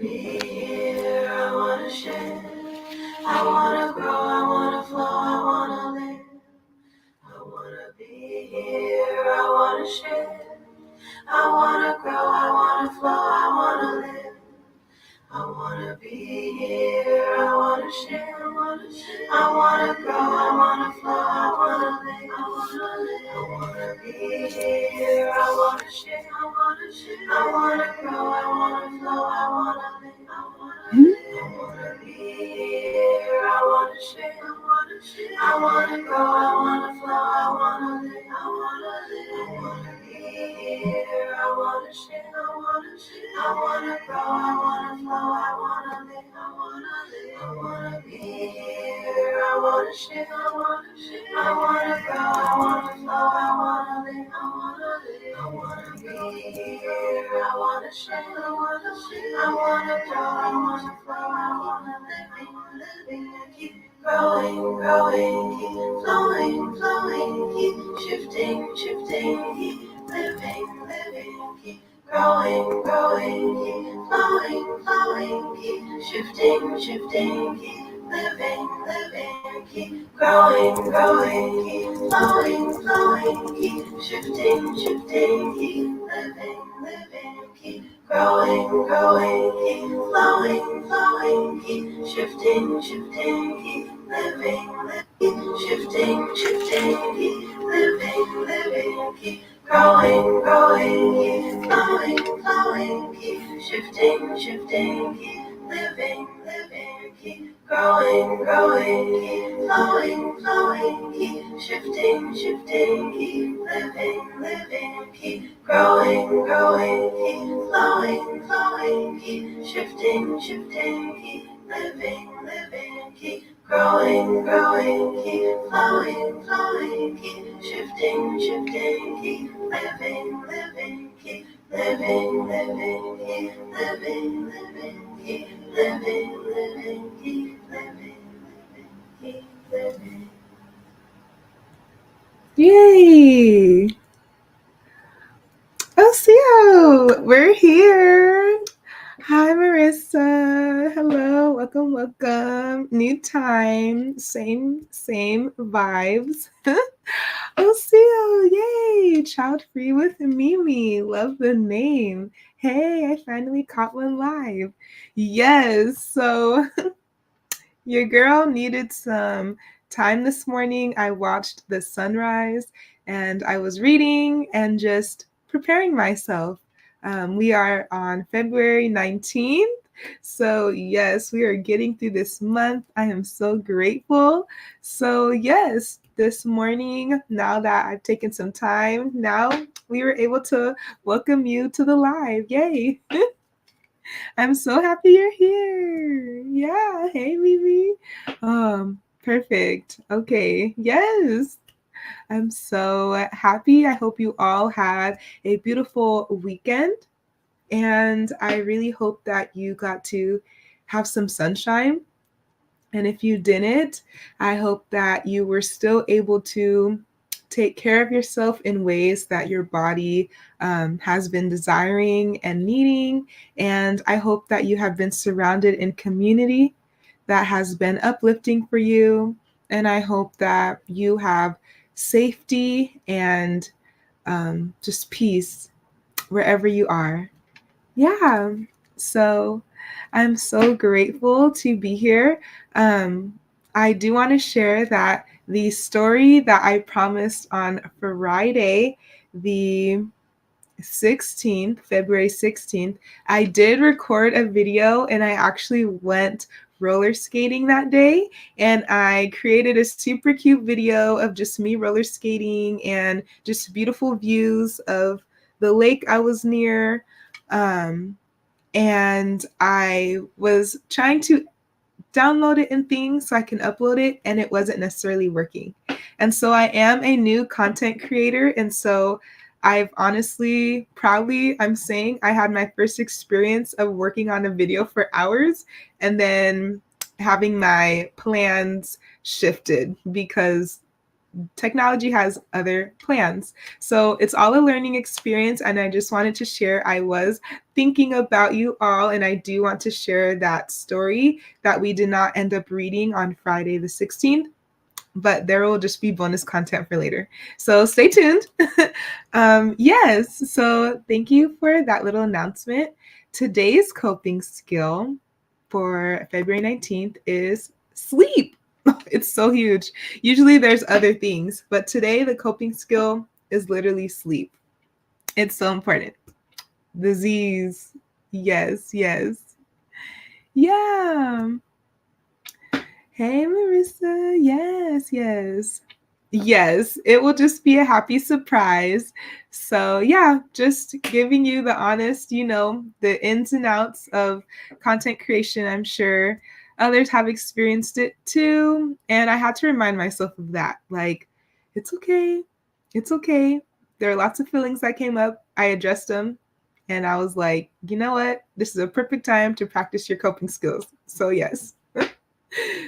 be here, I wanna share. I wanna grow, I wanna flow, I wanna live. I wanna be here, I wanna share. I wanna grow, I wanna flow, I wanna live. I wanna be here, I wanna share. I wanna grow, I wanna flow, I wanna live. I wanna be here, I wanna share. I wanna grow, I wanna flow, I wanna live. I wanna be here, I wanna share. I wanna grow, I wanna flow, I wanna live. I wanna be here, I wanna share. I wanna grow, I wanna flow, I wanna live. I wanna be here, I wanna share. I wanna grow, I wanna flow, I wanna live. I wanna be here, I wanna share. I wanna grow, I wanna flow, I wanna live. Keep growing, keep flowing, keep shifting, keep living, keep growing, keep flowing, keep shifting, keep living, keep growing, keep flowing, keep shifting, keep living, keep growing, keep flowing, keep shifting, keep living, keep shifting, keep living, keep growing, keep flowing, keep shifting, keep living, keep growing, keep flowing, keep shifting, keep living, keep growing, keep flowing, keep shifting, keep living, keep growing, keep flowing, keep shifting, keep living, keep living, keep living, keep living, keep living. Yay! Osiyo, we're here. Hi, Marissa. Hello, welcome. New time, same vibes. Osiyo, yay! Child free with Mimi. Love the name. Hey, I finally caught one live. Yes, so your girl needed some time this morning. I watched the sunrise and I was reading and just preparing myself. We are on February 19th. So, yes, we are getting through this month. I am so grateful. So, yes, this morning, now that I've taken some time, now we were able to welcome you to the live. Yay! I'm so happy you're here. Yeah. Hey, Mimi. Perfect. Okay. Yes. I'm so happy. I hope you all had a beautiful weekend. And I really hope that you got to have some sunshine. And if you didn't, I hope that you were still able to take care of yourself in ways that your body has been desiring and needing. And I hope that you have been surrounded in community that has been uplifting for you. And I hope that you have safety and just peace wherever you are. Yeah. So I'm so grateful to be here. I do want to share that the story that I promised on Friday, the 16th, February 16th, I did record a video and I actually went roller skating that day, and I created a super cute video of just me roller skating and just beautiful views of the lake I was near. And I was trying to download it and things so I can upload it, and it wasn't necessarily working. And so I am a new content creator, and so I've honestly, proudly, I'm saying I had my first experience of working on a video for hours and then having my plans shifted because technology has other plans. So it's all a learning experience. And I just wanted to share, I was thinking about you all, and I do want to share that story that we did not end up reading on Friday the 16th. But there will just be bonus content for later. So stay tuned. Yes, so thank you for that little announcement. Today's coping skill for February 19th is sleep. It's so huge. Usually there's other things, but today the coping skill is literally sleep. It's so important. Disease. Yes, yes. Yeah. Hey, Marissa. Yes, yes. Yes, it will just be a happy surprise. So, yeah, just giving you the honest, the ins and outs of content creation. I'm sure others have experienced it too. And I had to remind myself of that. Like, it's okay. It's okay. There are lots of feelings that came up. I addressed them. And I was like, you know what? This is a perfect time to practice your coping skills. So, yes.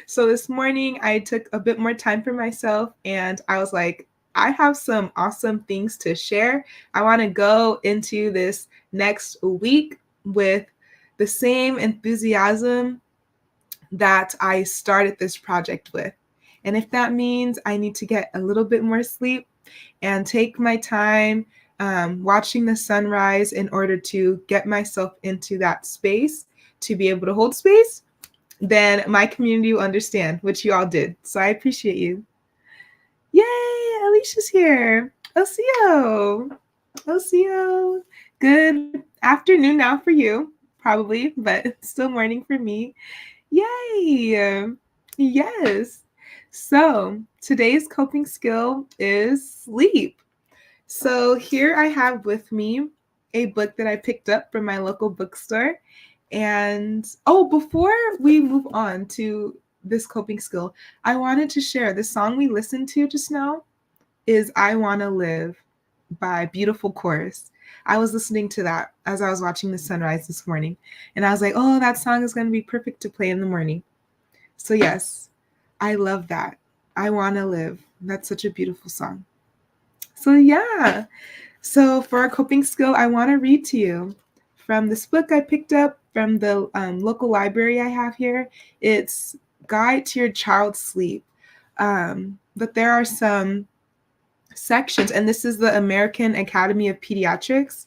So this morning I took a bit more time for myself and I was like, I have some awesome things to share. I want to go into this next week with the same enthusiasm that I started this project with. And if that means I need to get a little bit more sleep and take my time watching the sunrise in order to get myself into that space to be able to hold space, then my community will understand, which you all did. So I appreciate you. Yay, Alicia's here. Osiyo. Osiyo. Good afternoon now for you, probably, but still morning for me. Yay. Yes. So today's coping skill is sleep. So here I have with me a book that I picked up from my local bookstore. And before we move on to this coping skill, I wanted to share the song we listened to just now is I Wanna Live by Beautiful Chorus. I was listening to that as I was watching the sunrise this morning. And I was like, oh, that song is going to be perfect to play in the morning. So, yes, I love that. I Wanna Live. That's such a beautiful song. So, yeah. So for our coping skill, I want to read to you from this book I picked up from the local library I have here. It's Guide to Your Child's Sleep. But there are some sections, and this is the American Academy of Pediatrics.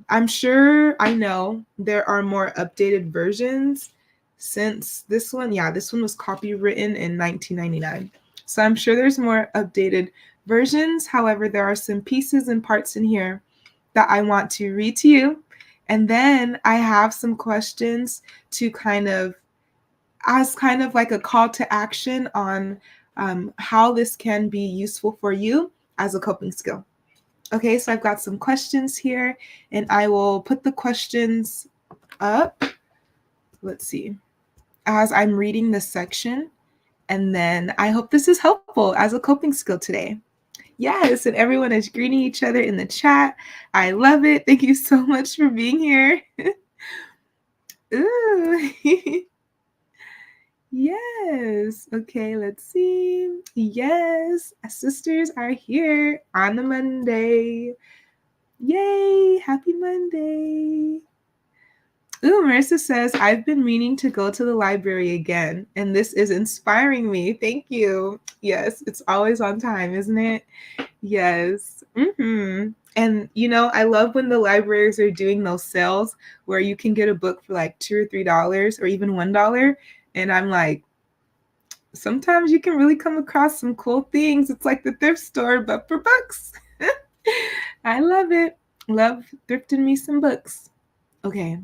I know there are more updated versions since this one was copywritten in 1999. So I'm sure there's more updated versions. However, there are some pieces and parts in here that I want to read to you. And then I have some questions to kind of like a call to action on how this can be useful for you as a coping skill. Okay, so I've got some questions here, and I will put the questions up. Let's see, as I'm reading this section, and then I hope this is helpful as a coping skill today. Yes, and everyone is greeting each other in the chat. I love it. Thank you so much for being here. Ooh. Yes. Okay, let's see. Yes, sisters are here on a Monday. Yay, happy Monday. Ooh, Marissa says, I've been meaning to go to the library again, and this is inspiring me. Thank you. Yes, it's always on time, isn't it? Yes. And I love when the libraries are doing those sales where you can get a book for like $2 or $3 or even $1. And I'm like, sometimes you can really come across some cool things. It's like the thrift store, but for books. I love it. Love thrifting me some books. Okay.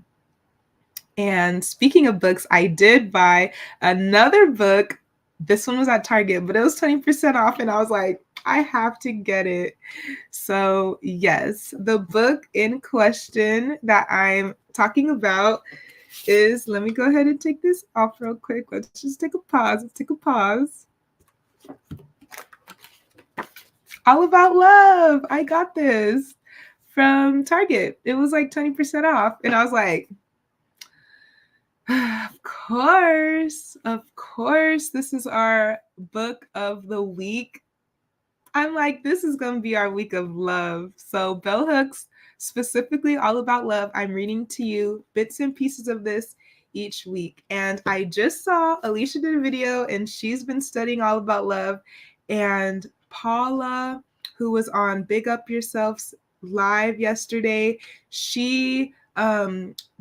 And speaking of books, I did buy another book. This one was at Target, but it was 20% off. And I was like, I have to get it. So, yes, the book in question that I'm talking about is, let me go ahead and take this off real quick. Let's just take a pause. Let's take a pause. All About Love. I got this from Target. It was like 20% off. And I was like, of course, this is our book of the week. I'm like, this is going to be our week of love. So, bell hooks, specifically all about love. I'm reading to you bits and pieces of this each week. And I just saw Alicia did a video and she's been studying all about love. And Paula, who was on Big Up Yourself's live yesterday, she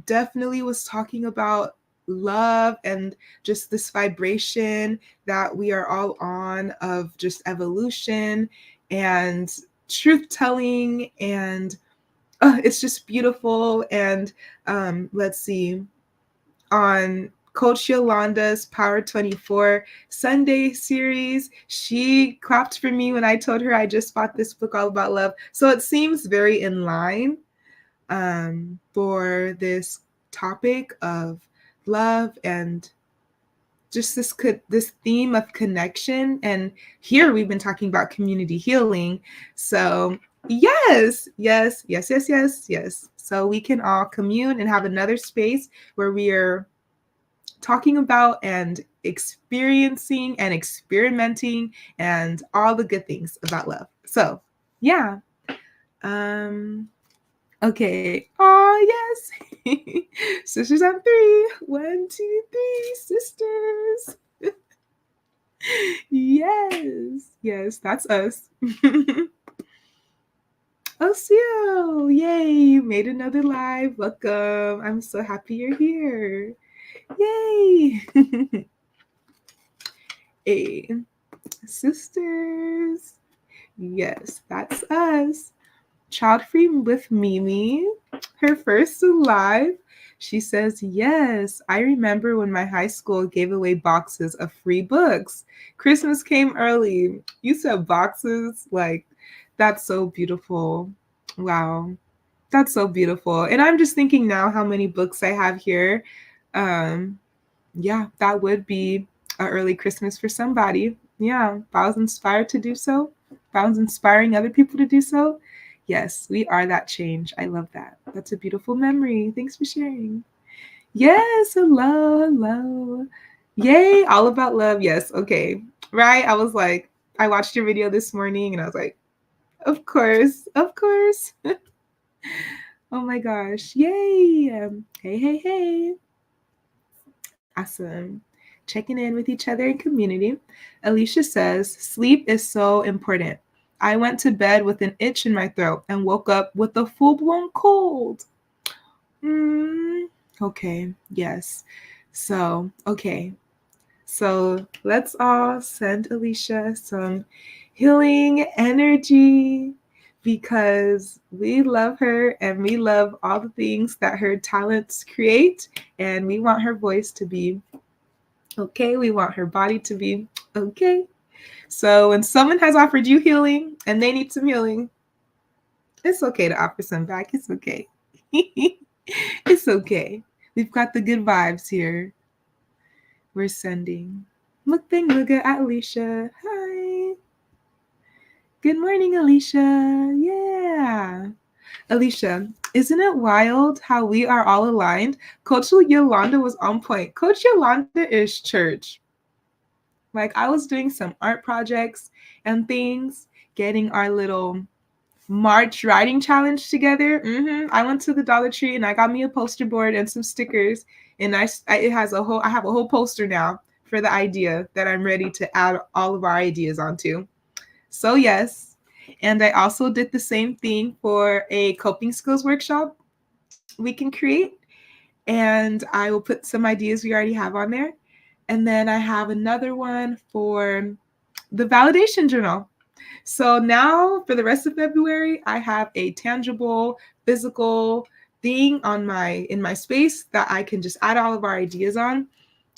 definitely was talking about love and just this vibration that we are all on of just evolution and truth telling, and it's just beautiful. And let's see, on Coach Yolanda's Power 24 Sunday series, she clapped for me when I told her I just bought this book all about love. So it seems very in line for this topic of love and just this theme of connection. And here we've been talking about community healing. So yes. So we can all commune and have another space where we are talking about and experiencing and experimenting and all the good things about love. So yeah. Okay. Oh, yes. Sisters on three. 1, 2, 3. Sisters. Yes, that's us. Osiyo, yay, you made another live. Welcome. I'm so happy you're here. Yay. Hey, sisters. Yes, that's us. Child Free with Mimi, her first live. She says, yes, I remember when my high school gave away boxes of free books. Christmas came early. You said boxes? Like, that's so beautiful. Wow. That's so beautiful. And I'm just thinking now how many books I have here. Yeah, that would be an early Christmas for somebody. Yeah, if I was inspired to do so, if I was inspiring other people to do so, yes, we are that change. I love that. That's a beautiful memory. Thanks for sharing. Yes, hello. Yay, all about love. Yes, okay. Right? I was like, I watched your video this morning and I was like, of course. Oh my gosh. Yay. Hey. Awesome. Checking in with each other in community. Alicia says, sleep is so important. I went to bed with an itch in my throat and woke up with a full-blown cold. Okay, yes. Okay. So let's all send Alicia some healing energy because we love her and we love all the things that her talents create, and we want her voice to be okay. We want her body to be okay. So when someone has offered you healing and they need some healing, it's okay to offer some back. It's okay. It's okay. We've got the good vibes here. We're sending. Look at Alicia. Hi. Good morning, Alicia. Yeah. Alicia, isn't it wild how we are all aligned? Coach Yolanda was on point. Coach Yolanda is church. Like, I was doing some art projects and things, getting our little March writing challenge together. I went to the Dollar Tree and I got me a poster board and some stickers, and I have a whole poster now for the idea that I'm ready to add all of our ideas onto. So yes, and I also did the same thing for a coping skills workshop we can create, and I will put some ideas we already have on there. And then I have another one for the validation journal. So now for the rest of February, I have a tangible, physical thing in my space that I can just add all of our ideas on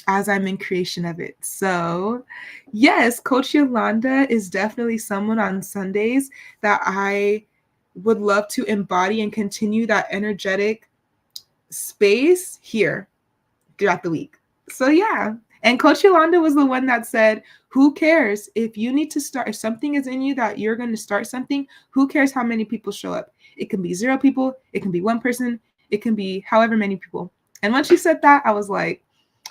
as I'm in creation of it. So yes, Coach Yolanda is definitely someone on Sundays that I would love to embody and continue that energetic space here throughout the week. So yeah. And Coach Yolanda was the one that said, who cares if you need to start, if something is in you that you're going to start something, who cares how many people show up? It can be 0 people, it can be 1 person, it can be however many people. And when she said that, I was like,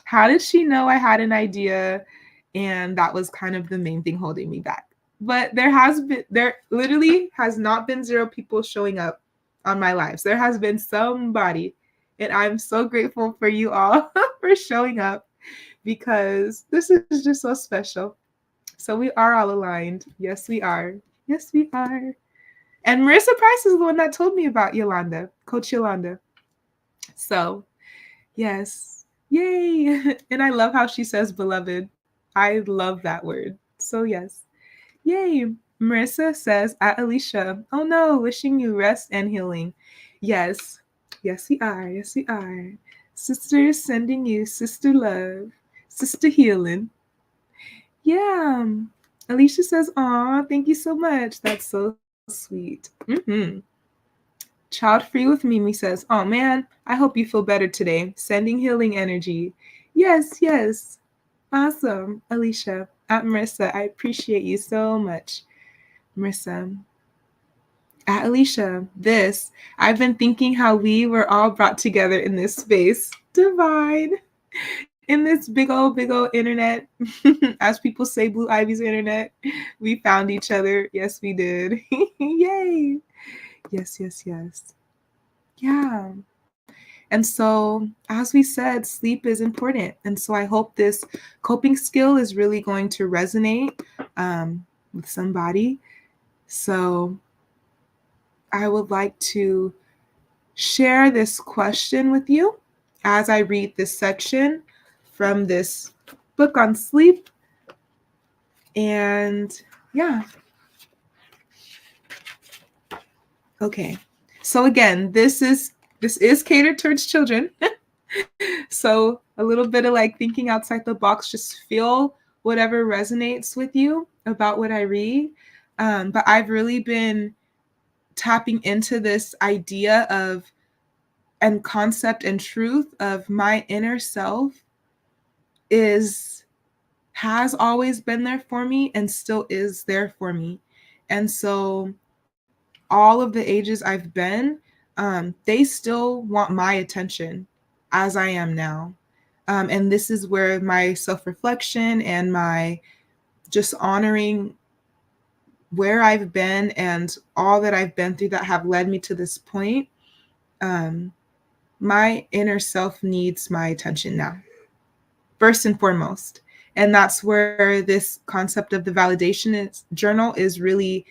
how did she know I had an idea? And that was kind of the main thing holding me back. But there literally has not been zero people showing up on my lives. There has been somebody. And I'm so grateful for you all for showing up because this is just so special. So we are all aligned. Yes, we are. Yes, we are. And Marissa Price is the one that told me about Yolanda, Coach Yolanda. So, yes. Yay. And I love how she says beloved. I love that word. So, yes. Yay. Marissa says at Alicia, oh no, wishing you rest and healing. Yes. Yes, we are. Yes, we are. Sister is sending you sister love, sister healing. Yeah. Alicia says, aw, thank you so much. That's so sweet. Child Free with Mimi says, oh man, I hope you feel better today. Sending healing energy. Yes, yes. Awesome. Alicia, at Marissa, I appreciate you so much. Marissa, at Alicia, I've been thinking how we were all brought together in this space. Divine. In this big old internet, as people say, Blue Ivy's internet, we found each other. Yes, we did. Yay. Yes, yes, yes. Yeah. And so, as we said, sleep is important. And so, I hope this coping skill is really going to resonate with somebody. So, I would like to share this question with you as I read this section from this book on sleep. And yeah. Okay. So again, this is catered towards children. So a little bit of like thinking outside the box, just feel whatever resonates with you about what I read. But I've really been tapping into this idea of and concept and truth of my inner self is has always been there for me and still is there for me. And so all of the ages I've been, they still want my attention as I am now. And this is where my self reflection and my just honoring where I've been and all that I've been through that have led me to this point. Um, my inner self needs my attention now, first and foremost. And that's where this concept of the validation journal is really,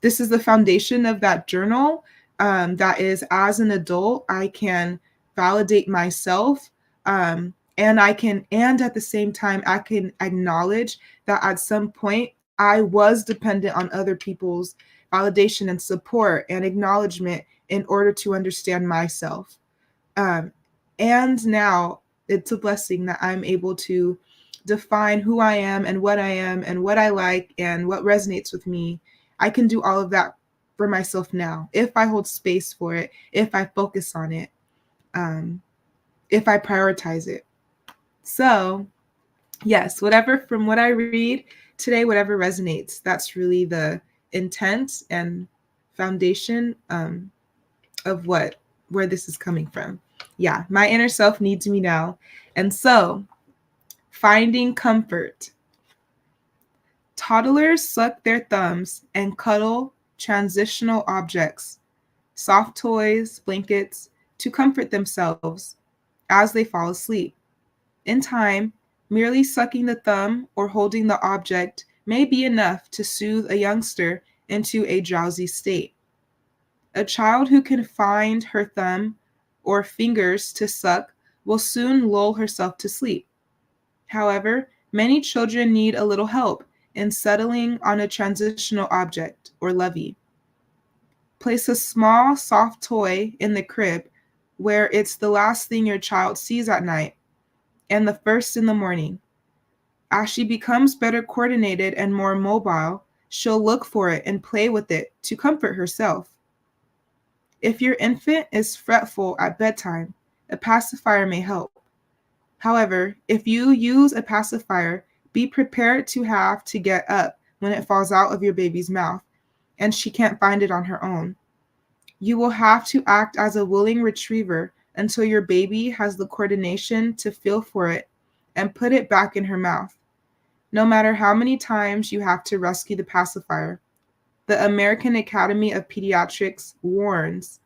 this is the foundation of that journal. That is, as an adult, I can validate myself, and at the same time, I can acknowledge that at some point I was dependent on other people's validation and support and acknowledgement in order to understand myself. Um, and now it's a blessing that I'm able to define who I am and what I like and what resonates with me. I can do all of that for myself now if I hold space for it, if I focus on it, um, if I prioritize it. So, yes, whatever from what I read today, whatever resonates, that's really the intent and foundation of where this is coming from. Yeah, my inner self needs me now. And so, finding comfort. Toddlers suck their thumbs and cuddle transitional objects, soft toys, blankets, to comfort themselves as they fall asleep. In time, merely sucking the thumb or holding the object may be enough to soothe a youngster into a drowsy state. A child who can find her thumb or fingers to suck will soon lull herself to sleep. However, many children need a little help in settling on a transitional object or lovey. Place a small, soft toy in the crib where it's the last thing your child sees at night and the first in the morning. As she becomes better coordinated and more mobile, she'll look for it and play with it to comfort herself. If your infant is fretful at bedtime, a pacifier may help. However, if you use a pacifier, be prepared to have to get up when it falls out of your baby's mouth and she can't find it on her own. You will have to act as a willing retriever until your baby has the coordination to feel for it and put it back in her mouth. no matter how many times you have to rescue the pacifier. The American Academy of Pediatrics warns,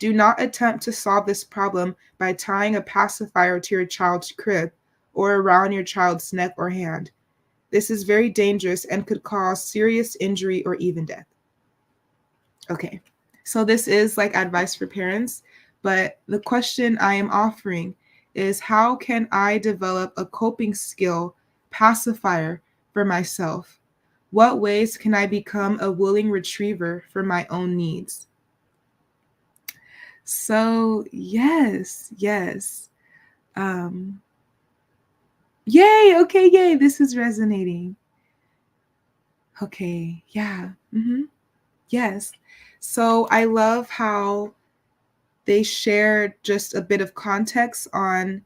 do not attempt to solve this problem by tying a pacifier to your child's crib or around your child's neck or hand. This is very dangerous and could cause serious injury or even death. Okay, so this is like advice for parents, but the question I am offering is, how can I develop a coping skill pacifier for myself? What ways can I become a willing retriever for my own needs? So, yes. Um, Yay, okay, yay, this is resonating. Okay, yeah. Yes. So I love how they shared just a bit of context on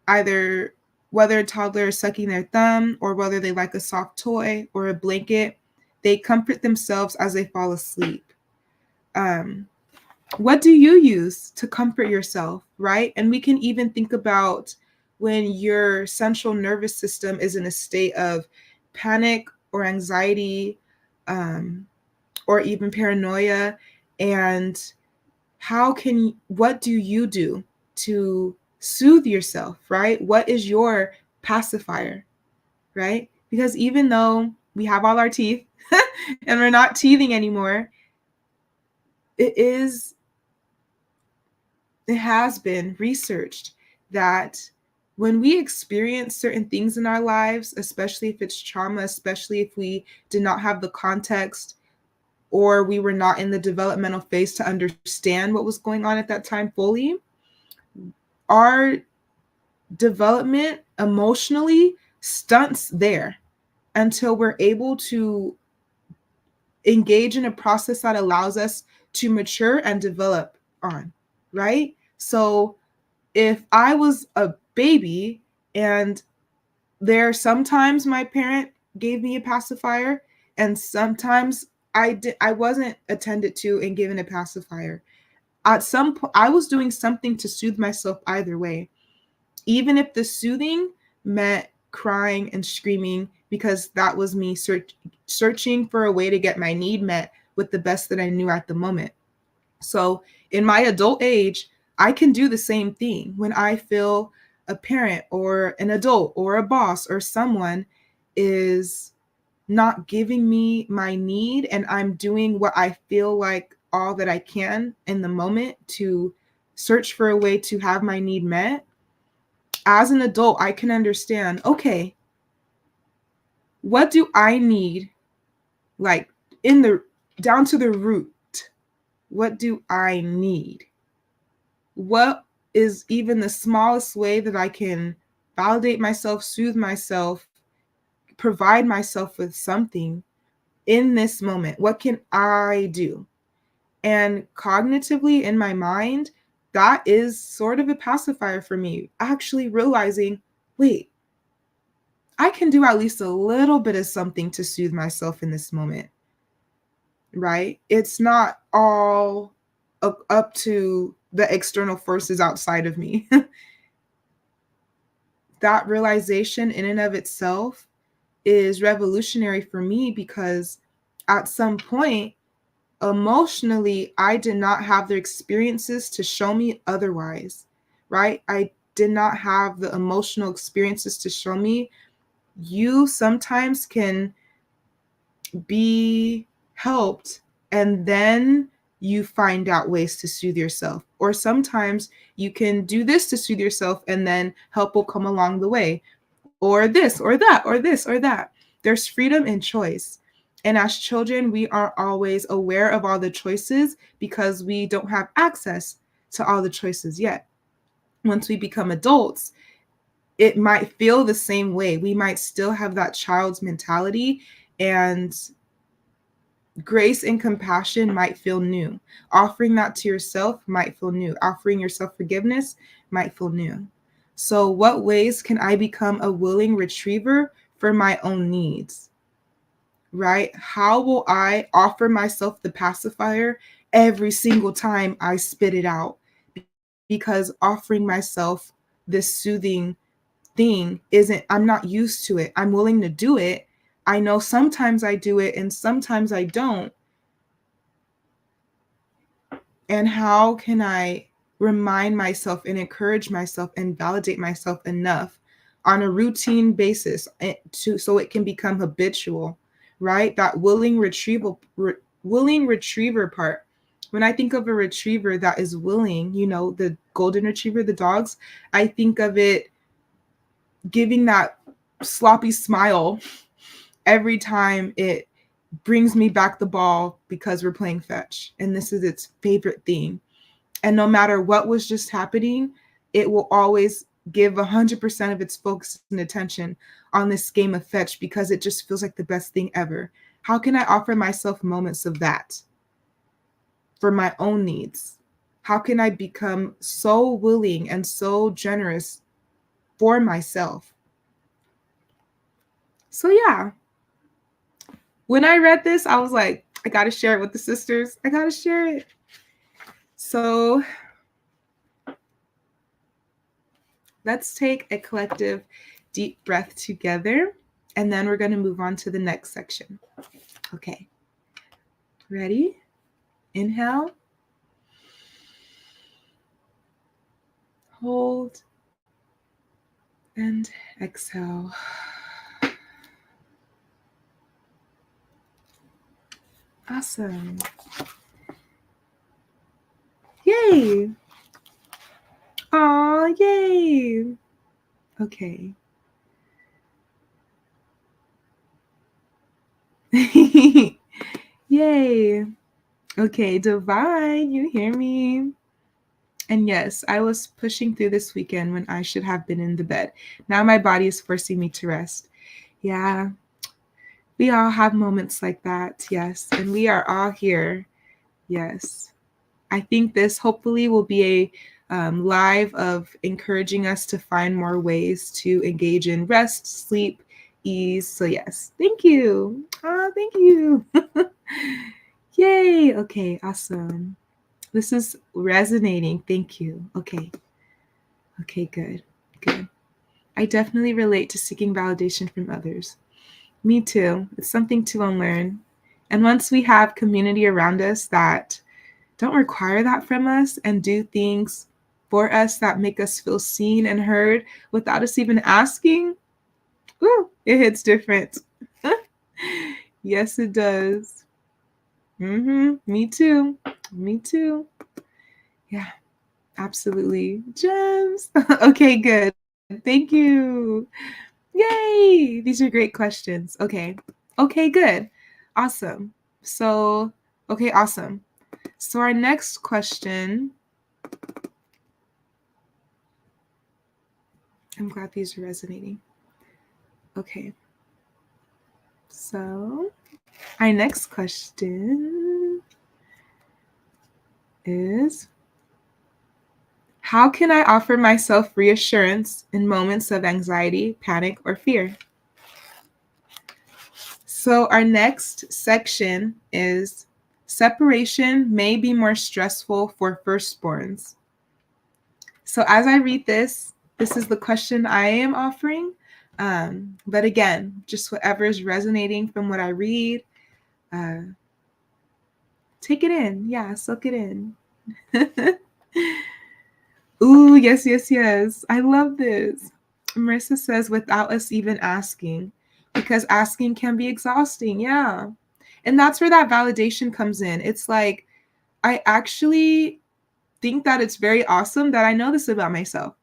either whether a toddler is sucking their thumb or whether they like a soft toy or a blanket. They comfort themselves as they fall asleep. Um, what do you use to comfort yourself, right? And we can even think about when your central nervous system is in a state of panic or anxiety, um, or even paranoia, and what do you do to soothe yourself, right? What is your pacifier, right? Because even though we have all our teeth and we're not teething anymore, it is it has been researched that when we experience certain things in our lives, especially if it's trauma, especially if we did not have the context or we were not in the developmental phase to understand what was going on at that time fully, our development emotionally stunts there until we're able to engage in a process that allows us to mature and develop on, right? So if I was a baby and sometimes my parent gave me a pacifier and sometimes I wasn't attended to and given a pacifier. At some point I was doing something to soothe myself either way. Even if the soothing meant crying and screaming, because that was me searching for a way to get my need met with the best that I knew at the moment. So in my adult age, I can do the same thing when I feel a parent or an adult or a boss or someone is not giving me my need, and I'm doing what I feel like all that I can in the moment to search for a way to have my need met. As an adult, I can understand, okay, what do I need? Like down to the root. What do I need? What is even the smallest way that I can validate myself, soothe myself, provide myself with something in this moment? What can I do? And cognitively in my mind, that is sort of a pacifier for me. Actually realizing, wait, I can do at least a little bit of something to soothe myself in this moment, right? It's not all up to the external forces outside of me. That realization in and of itself is revolutionary for me because at some point, emotionally, I did not have the experiences to show me otherwise, right? I did not have the emotional experiences to show me you sometimes can be helped and then you find out ways to soothe yourself. Or sometimes you can do this to soothe yourself and then help will come along the way. Or this, or that, or this, or that. There's freedom in choice. And as children, we aren't always aware of all the choices because we don't have access to all the choices yet. Once we become adults, it might feel the same way. We might still have that child's mentality, and grace and compassion might feel new. Offering that to yourself might feel new. Offering yourself forgiveness might feel new. So, what ways can I become a willing retriever for my own needs? Right? How will I offer myself the pacifier every single time I spit it out? Because offering myself this soothing thing isn't, I'm not used to it. I'm willing to do it. I know sometimes I do it and sometimes I don't. And how can I remind myself and encourage myself and validate myself enough on a routine basis so it can become habitual, right? That willing retriever part. When I think of a retriever that is willing, the golden retriever, the dogs, I think of it giving that sloppy smile every time it brings me back the ball because we're playing fetch. And this is its favorite thing. And no matter what was just happening, it will always give 100% of its focus and attention on this game of fetch because it just feels like the best thing ever. How can I offer myself moments of that for my own needs? How can I become so willing and so generous for myself? So yeah, when I read this, I was like, I got to share it with the sisters. I got to share it. So let's take a collective deep breath together, and then we're going to move on to the next section. Okay. Ready? Inhale. Hold. And exhale. Awesome. Yay. Aw, yay. Okay. Yay. Okay, Divine, you hear me? And yes, I was pushing through this weekend when I should have been in the bed. Now my body is forcing me to rest. Yeah, we all have moments like that. Yes, and we are all here. Yes. I think this hopefully will be a live of encouraging us to find more ways to engage in rest, sleep, ease. So yes, thank you. Thank you. Yay. Okay, awesome. This is resonating. Thank you. Okay. Okay, good. Good. I definitely relate to seeking validation from others. Me too. It's something to unlearn. And once we have community around us that don't require that from us and do things for us that make us feel seen and heard without us even asking, woo, it hits different. Yes, it does. Me too. Me too. Yeah. Absolutely. Gems. Okay, good. Thank you. Yay. These are great questions. Okay. Okay, good. Awesome. So, okay, awesome. So our next question, I'm glad these are resonating. Okay. So our next question is, how can I offer myself reassurance in moments of anxiety, panic, or fear? So our next section is, separation may be more stressful for firstborns. So as I read this is the question I am offering. But again, just whatever is resonating from what I read, take it in. Yeah, soak it in. Ooh, yes, yes, yes. I love this. Marissa says, without us even asking, because asking can be exhausting. Yeah. And that's where that validation comes in. It's like, I actually think that it's very awesome that I know this about myself.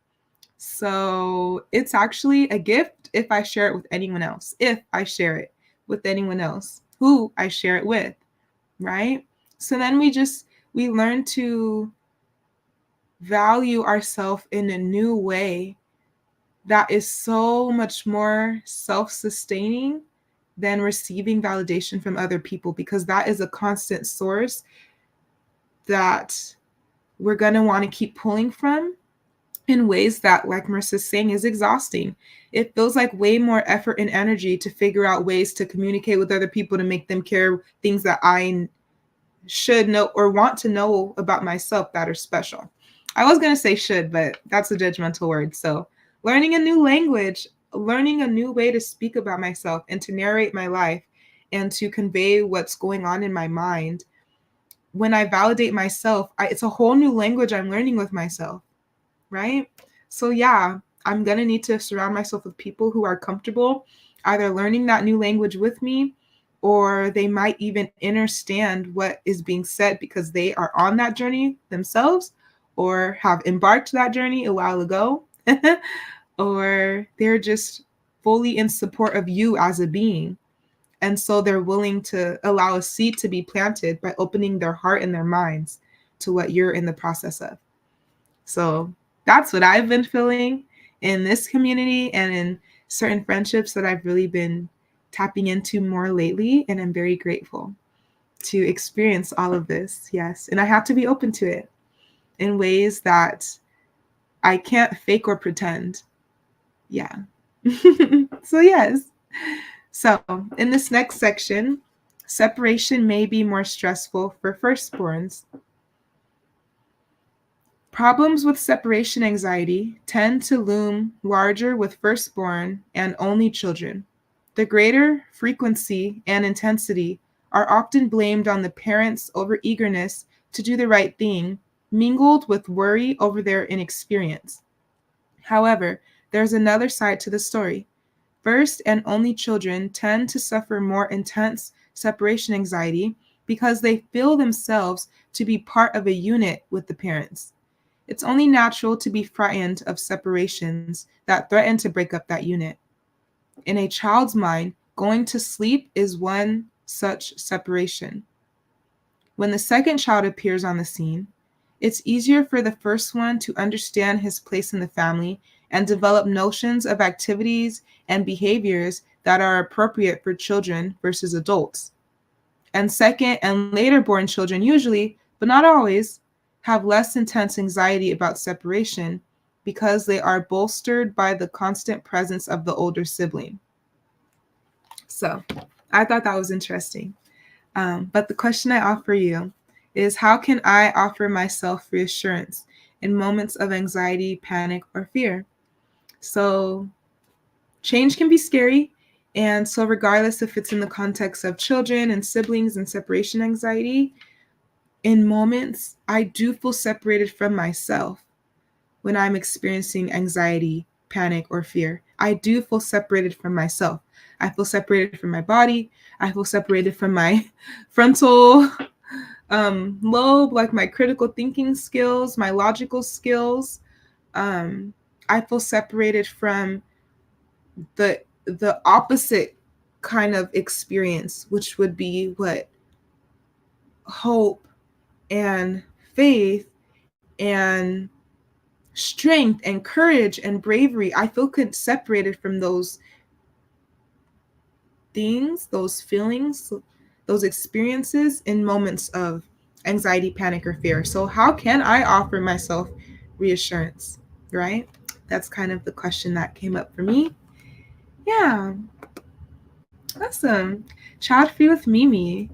So it's actually a gift if I share it with anyone else, if I share it with anyone else, who I share it with, right? So then we learn to value ourselves in a new way that is so much more self-sustaining than receiving validation from other people, because that is a constant source that we're going to want to keep pulling from in ways that, like Marissa's saying, is exhausting. It feels like way more effort and energy to figure out ways to communicate with other people to make them care things that I should know or want to know about myself that are special. I was going to say should, but that's a judgmental word. So learning a new language, learning a new way to speak about myself and to narrate my life and to convey what's going on in my mind. When I validate myself, it's a whole new language I'm learning with myself, right? So, yeah, I'm going to need to surround myself with people who are comfortable either learning that new language with me, or they might even understand what is being said because they are on that journey themselves or have embarked that journey a while ago, or they're just fully in support of you as a being. And so they're willing to allow a seed to be planted by opening their heart and their minds to what you're in the process of. So that's what I've been feeling in this community and in certain friendships that I've really been tapping into more lately. And I'm very grateful to experience all of this. Yes. And I have to be open to it in ways that I can't fake or pretend. Yeah. So, yes. So, in this next section, separation may be more stressful for firstborns. Problems with separation anxiety tend to loom larger with firstborn and only children. The greater frequency and intensity are often blamed on the parents' overeagerness to do the right thing, mingled with worry over their inexperience. However, there's another side to the story. First and only children tend to suffer more intense separation anxiety because they feel themselves to be part of a unit with the parents. It's only natural to be frightened of separations that threaten to break up that unit. In a child's mind, going to sleep is one such separation. When the second child appears on the scene, it's easier for the first one to understand his place in the family and develop notions of activities and behaviors that are appropriate for children versus adults. And second and later born children usually, but not always, have less intense anxiety about separation because they are bolstered by the constant presence of the older sibling. So I thought that was interesting. But the question I offer you is, how can I offer myself reassurance in moments of anxiety, panic, or fear? So change can be scary. And so, regardless if it's in the context of children and siblings and separation anxiety, in moments I do feel separated from myself when I'm experiencing anxiety, panic, or fear. I do feel separated from myself. I feel separated from my body. I feel separated from my frontal lobe, like my critical thinking skills, my logical skills. Um, I feel separated from the opposite kind of experience, which would be what hope and faith and strength and courage and bravery. I feel separated from those things, those feelings, those experiences in moments of anxiety, panic, or fear. So, how can I offer myself reassurance? Right? That's kind of the question that came up for me. Yeah, awesome. Child free with Mimi.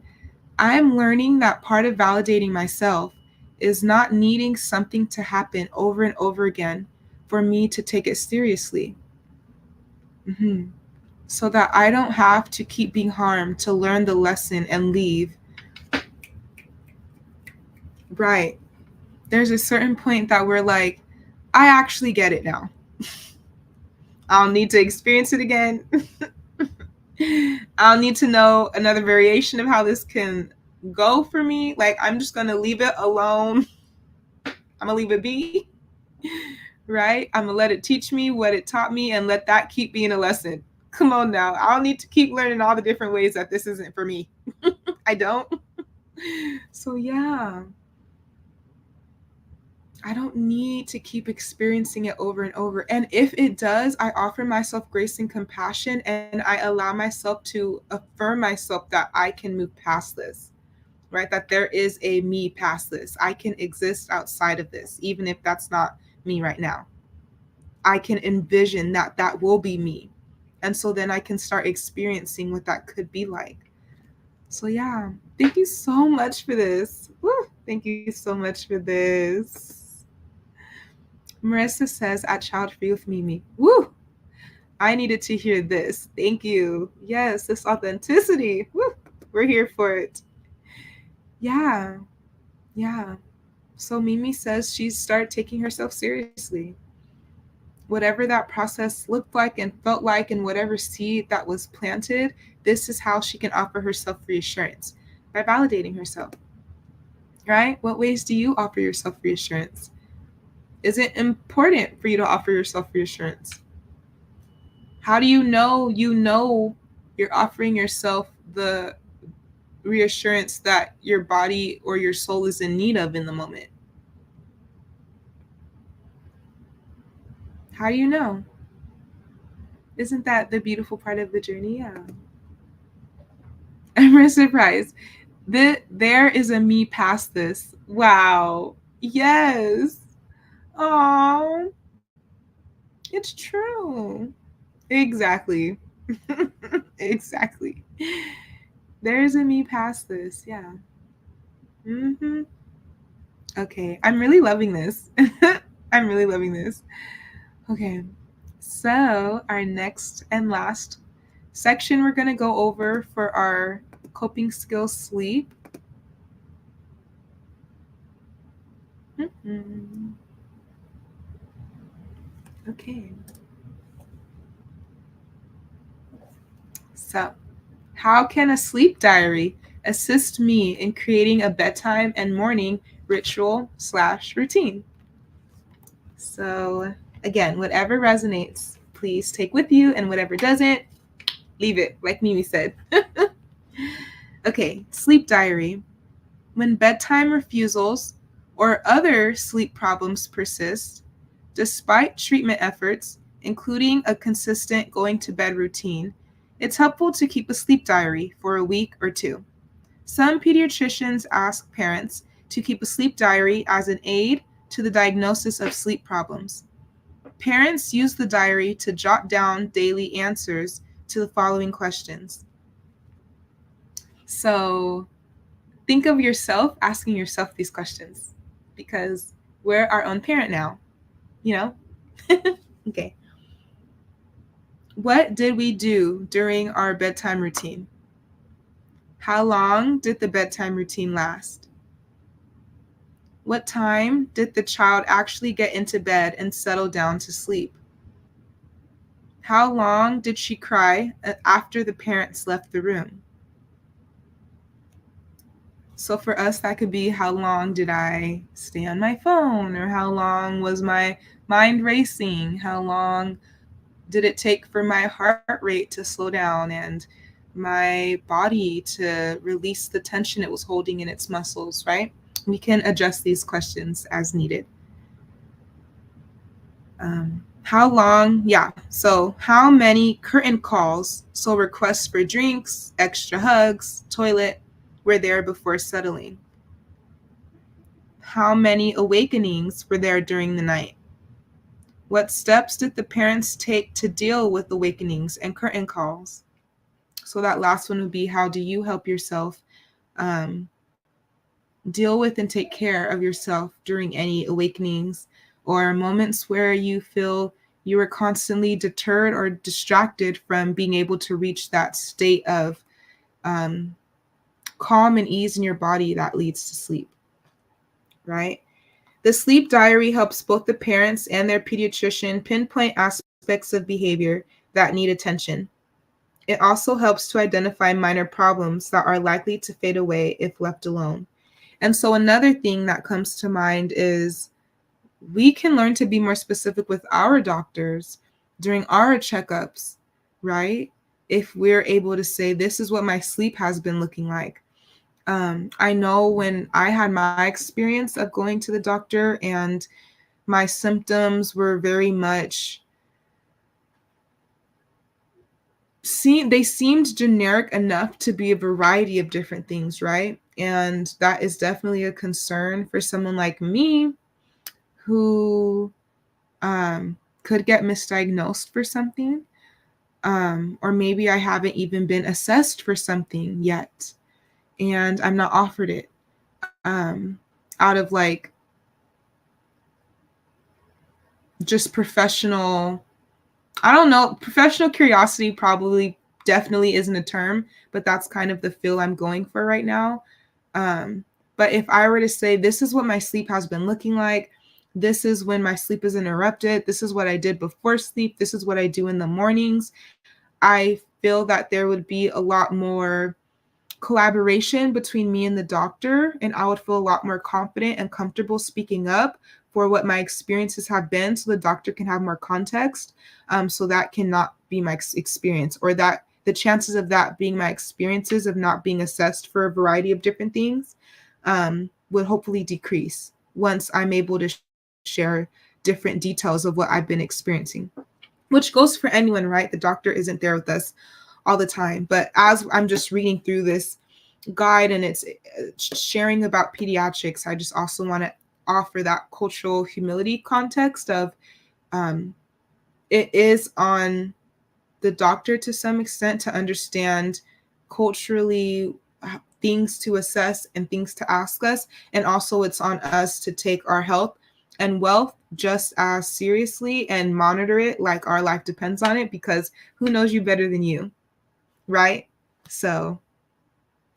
I'm learning that part of validating myself is not needing something to happen over and over again for me to take it seriously. Mm-hmm. So that I don't have to keep being harmed to learn the lesson and leave. Right. There's a certain point that we're like, I actually get it now. I'll need to experience it again. I'll need to know another variation of how this can go for me. Like, I'm just going to leave it alone. I'm going to leave it be. Right? I'm going to let it teach me what it taught me and let that keep being a lesson. Come on now. I don't need to keep learning all the different ways that this isn't for me. I don't. So, yeah. I don't need to keep experiencing it over and over. And if it does, I offer myself grace and compassion, and I allow myself to affirm myself that I can move past this, right? That there is a me past this. I can exist outside of this, even if that's not me right now. I can envision that that will be me. And so then I can start experiencing what that could be like. So, yeah, thank you so much for this. Woo, thank you so much for this. Marissa says, at Child Free with Mimi. Woo! I needed to hear this. Thank you. Yes, this authenticity. Woo! We're here for it. Yeah, yeah. So Mimi says she started taking herself seriously. Whatever that process looked like and felt like, and whatever seed that was planted, this is how she can offer herself reassurance by validating herself. Right? What ways do you offer yourself reassurance? Is it important for you to offer yourself reassurance? How do you know you're offering yourself the reassurance that your body or your soul is in need of in the moment? How do you know? Isn't that the beautiful part of the journey? Yeah. I'm surprised. There is a me past this. Wow. Yes. Oh, it's true. Exactly. Exactly. There's a me past this. Yeah. Mm-hmm. Okay. I'm really loving this. I'm really loving this. Okay. So, our next and last section we're going to go over for our coping skills sleep. Mm-hmm. Okay. So, how can a sleep diary assist me in creating a bedtime and morning ritual/routine? So, again, whatever resonates, please take with you, and whatever doesn't, leave it, like Mimi said. Okay, sleep diary. When bedtime refusals or other sleep problems persist, despite treatment efforts, including a consistent going to bed routine, it's helpful to keep a sleep diary for a week or two. Some pediatricians ask parents to keep a sleep diary as an aid to the diagnosis of sleep problems. Parents use the diary to jot down daily answers to the following questions. So, think of yourself asking yourself these questions because we're our own parent now, you know? Okay. What did we do during our bedtime routine? How long did the bedtime routine last? What time did the child actually get into bed and settle down to sleep? How long did she cry after the parents left the room? So for us, that could be how long did I stay on my phone, or how long was my mind racing? How long did it take for my heart rate to slow down and my body to release the tension it was holding in its muscles, right? We can adjust these questions as needed. How long? Yeah. So, how many curtain calls, so requests for drinks, extra hugs, toilet, were there before settling? How many awakenings were there during the night? What steps did the parents take to deal with awakenings and curtain calls? So, that last one would be, how do you help yourself um, deal with and take care of yourself during any awakenings or moments where you feel you were constantly deterred or distracted from being able to reach that state of um, calm and ease in your body that leads to sleep, right? The sleep diary helps both the parents and their pediatrician pinpoint aspects of behavior that need attention. It also helps to identify minor problems that are likely to fade away if left alone. And so another thing that comes to mind is we can learn to be more specific with our doctors during our checkups, right? If we're able to say, this is what my sleep has been looking like. I know when I had my experience of going to the doctor and my symptoms were very much they seemed generic enough to be a variety of different things, right? And that is definitely a concern for someone like me who could get misdiagnosed for something. Or maybe I haven't even been assessed for something yet, and I'm not offered it out of like just professional, I don't know, professional curiosity probably definitely isn't a term, but that's kind of the feel I'm going for right now. Um, but if I were to say, this is what my sleep has been looking like, this is when my sleep is interrupted, this is what I did before sleep, this is what I do in the mornings, I feel that there would be a lot more collaboration between me and the doctor, and I would feel a lot more confident and comfortable speaking up for what my experiences have been, so the doctor can have more context. So that cannot be my experience, or that the chances of that being my experiences of not being assessed for a variety of different things would hopefully decrease once I'm able to share different details of what I've been experiencing, which goes for anyone, right? The doctor isn't there with us all the time. But as I'm just reading through this guide and it's sharing about pediatrics, I just also want to offer that cultural humility context of um, it is on the doctor to some extent to understand culturally things to assess and things to ask us. And also it's on us to take our health and wealth just as seriously and monitor it like our life depends on it, because who knows you better than you, right? So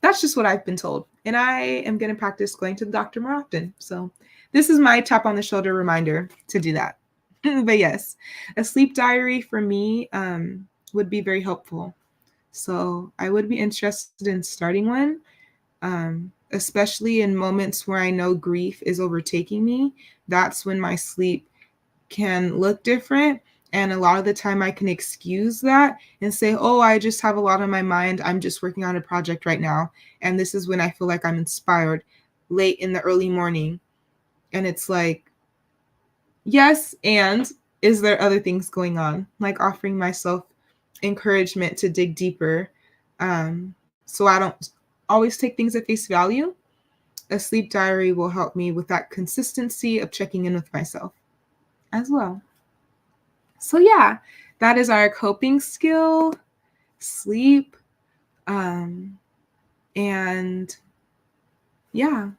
that's just what I've been told. And I am going to practice going to the doctor more often. So this is my tap on the shoulder reminder to do that. But yes, a sleep diary for me would be very helpful. So I would be interested in starting one, especially in moments where I know grief is overtaking me. That's when my sleep can look different. And a lot of the time I can excuse that and say, oh, I just have a lot on my mind. I'm just working on a project right now. And this is when I feel like I'm inspired late in the early morning. And it's like, yes, and is there other things going on? Like offering myself encouragement to dig deeper. So I don't always take things at face value. A sleep diary will help me with that consistency of checking in with myself as well. So yeah, that is our coping skill, sleep, and yeah,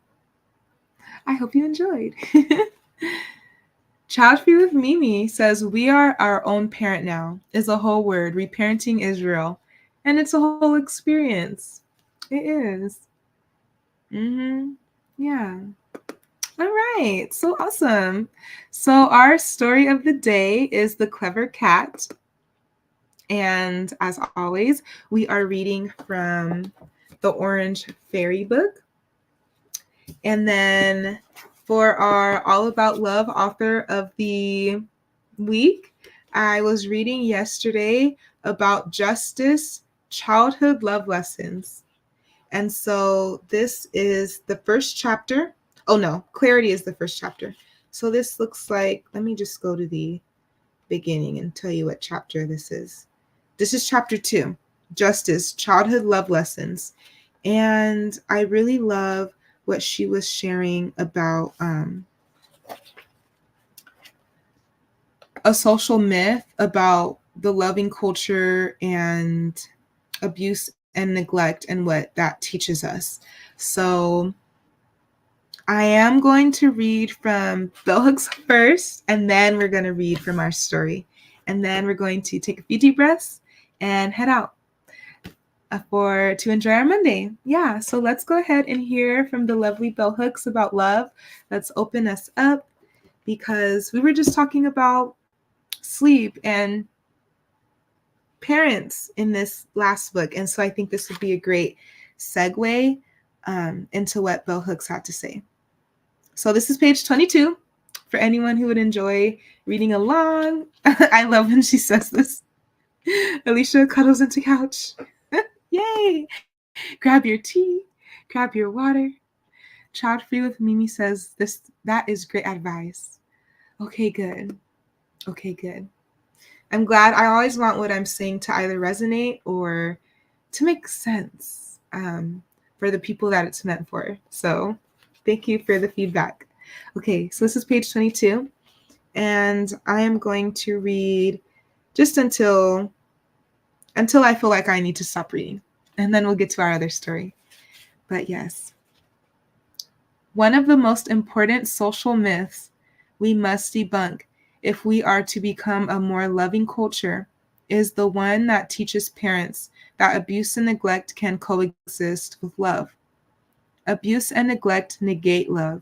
I hope you enjoyed. Child Free with Mimi says, we are our own parent now, is a whole word, reparenting Israel. And it's a whole experience. It is. Yeah. All right. So awesome. So our story of the day is The Clever Cat. And as always, we are reading from the Orange Fairy book. And then for our All About Love author of the week, I was reading yesterday about Justice, Childhood Love Lessons. And so this is the first chapter. Oh no, Clarity is the first chapter. So this looks like, let me just go to the beginning and tell you what chapter this is. This is chapter 2, Justice, Childhood Love Lessons. And I really love what she was sharing about a social myth about the loving culture and abuse and neglect and what that teaches us. So I am going to read from Bell Hooks first, and then we're going to read from our story. And then we're going to take a few deep breaths and head out to enjoy our Monday. Yeah, so let's go ahead and hear from the lovely Bell Hooks about love. Let's open us up, because we were just talking about sleep and parents in this last book. And so I think this would be a great segue into what Bell Hooks had to say. So this is page 22 for anyone who would enjoy reading along. I love when she says this. Alicia cuddles into couch. Yay! Grab your tea, grab your water. Child Free with Mimi says that is great advice. Okay, good. Okay, good. I'm glad. I always want what I'm saying to either resonate or to make sense for the people that it's meant for. So thank you for the feedback. Okay, so this is page 22, and I am going to read just until I feel like I need to stop reading, and then we'll get to our other story. But yes, one of the most important social myths we must debunk if we are to become a more loving culture, is the one that teaches parents that abuse and neglect can coexist with love. Abuse and neglect negate love.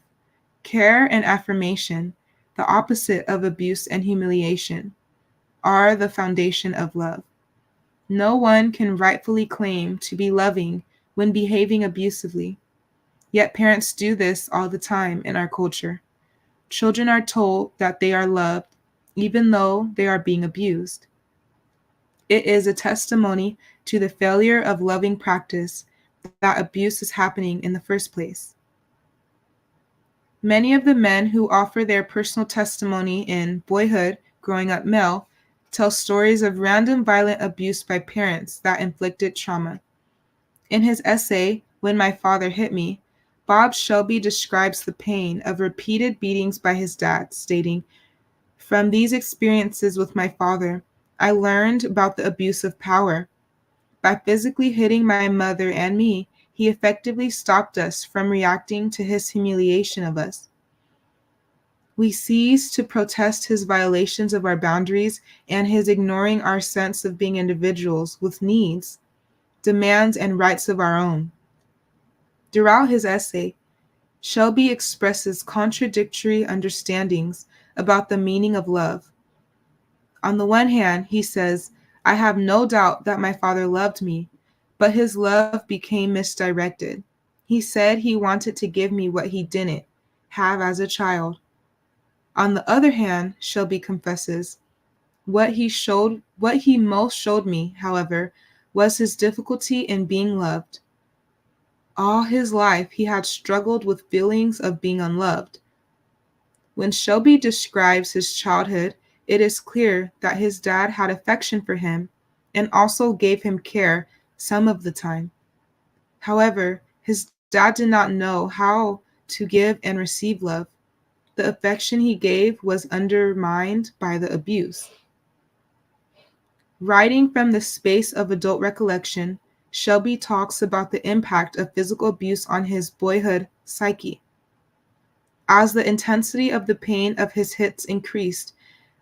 Care and affirmation, the opposite of abuse and humiliation, are the foundation of love. No one can rightfully claim to be loving when behaving abusively. Yet parents do this all the time in our culture. Children are told that they are loved even though they are being abused. It is a testimony to the failure of loving practice that abuse is happening in the first place. Many of the men who offer their personal testimony in Boyhood, Growing Up Male tell stories of random violent abuse by parents that inflicted trauma. In his essay, When My Father Hit Me, Bob Shelby describes the pain of repeated beatings by his dad, stating, "From these experiences with my father, I learned about the abuse of power. By physically hitting my mother and me, he effectively stopped us from reacting to his humiliation of us. We ceased to protest his violations of our boundaries and his ignoring our sense of being individuals with needs, demands, and rights of our own." Throughout his essay, Shelby expresses contradictory understandings about the meaning of love. On the one hand, he says, "I have no doubt that my father loved me, but his love became misdirected. He said he wanted to give me what he didn't have as a child." On the other hand, Shelby confesses, what he most showed me, however, was his difficulty in being loved. All his life, he had struggled with feelings of being unloved. When Shelby describes his childhood, it is clear that his dad had affection for him and also gave him care some of the time. However, his dad did not know how to give and receive love. The affection he gave was undermined by the abuse. Writing from the space of adult recollection, Shelby talks about the impact of physical abuse on his boyhood psyche. As the intensity of the pain of his hits increased,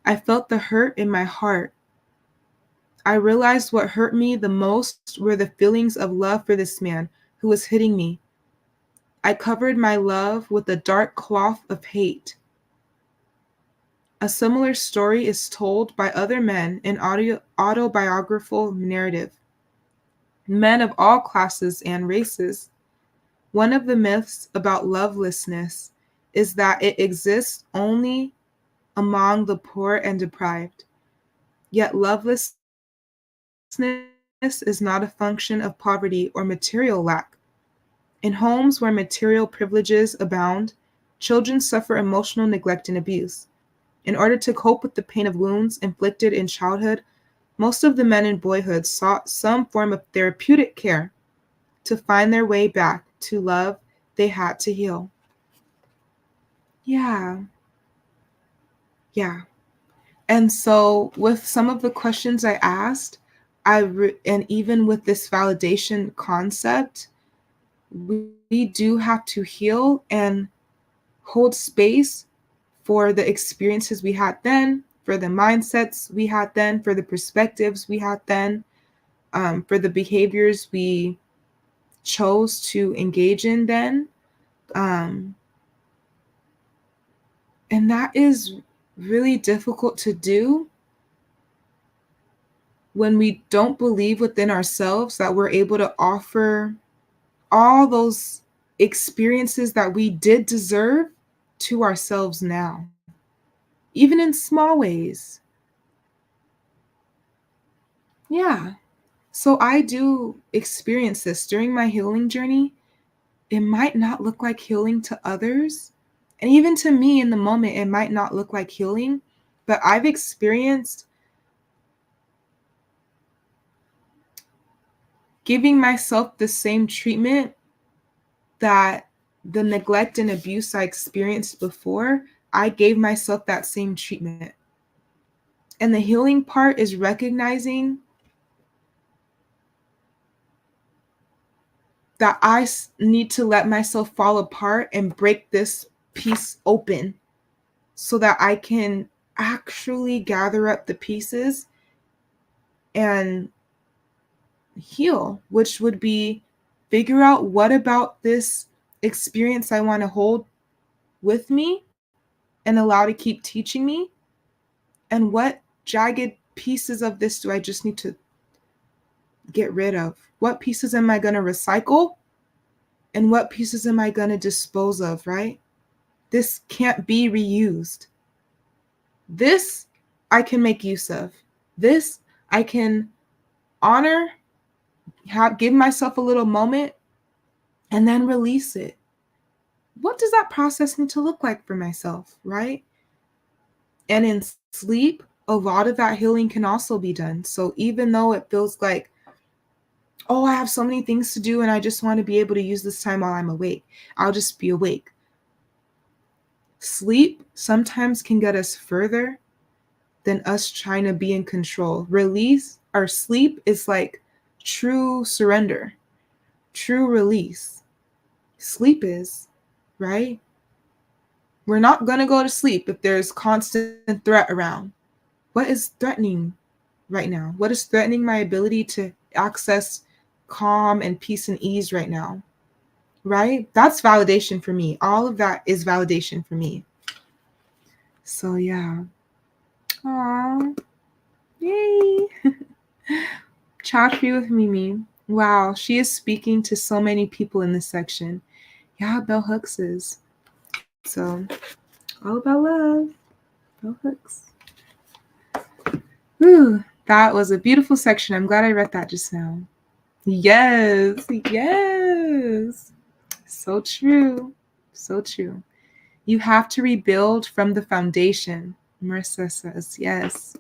I felt the hurt in my heart. I realized what hurt me the most were the feelings of love for this man who was hitting me. I covered my love with a dark cloth of hate. A similar story is told by other men in autobiographical narrative, men of all classes and races. One of the myths about lovelessness is that it exists only among the poor and deprived. Yet lovelessness is not a function of poverty or material lack. In homes where material privileges abound, children suffer emotional neglect and abuse. In order to cope with the pain of wounds inflicted in childhood, most of the men in boyhood sought some form of therapeutic care to find their way back to love they had to heal. Yeah, yeah. And so, with some of the questions I asked, and even with this validation concept, we do have to heal and hold space for the experiences we had then, for the mindsets we had then, for the perspectives we had then, for the behaviors we chose to engage in then. Um, and that is really difficult to do when we don't believe within ourselves that we're able to offer all those experiences that we did deserve to ourselves now, even in small ways. Yeah. So I do experience this during my healing journey. It might not look like healing to others. And even to me in the moment, it might not look like healing. But I've experienced giving myself the same treatment that the neglect and abuse I experienced before, I gave myself that same treatment. And the healing part is recognizing that I need to let myself fall apart and break this piece open so that I can actually gather up the pieces and heal, which would be figure out what about this experience I want to hold with me and allow to keep teaching me, and what jagged pieces of this do I just need to get rid of? What pieces am I going to recycle? And what pieces am I going to dispose of, right? This can't be reused. This I can make use of. This I can honor, give myself a little moment, and then release it. What does that process need to look like for myself, right? And in sleep, a lot of that healing can also be done. So even though it feels like, oh, I have so many things to do and I just want to be able to use this time while I'm awake, I'll just be awake. Sleep sometimes can get us further than us trying to be in control. Release or sleep is like true surrender, true release. Sleep is, right? We're not going to go to sleep if there's constant threat around. What is threatening right now? What is threatening my ability to access calm and peace and ease right now? Right? That's validation for me. All of that is validation for me. So yeah. Aww. Yay. Chat free with Mimi. Wow, she is speaking to so many people in this section. Yeah, Bell Hooks is. So, all about love. Bell Hooks. Ooh, that was a beautiful section. I'm glad I read that just now. Yes, yes. So true. So true. You have to rebuild from the foundation, Marissa says. Yes.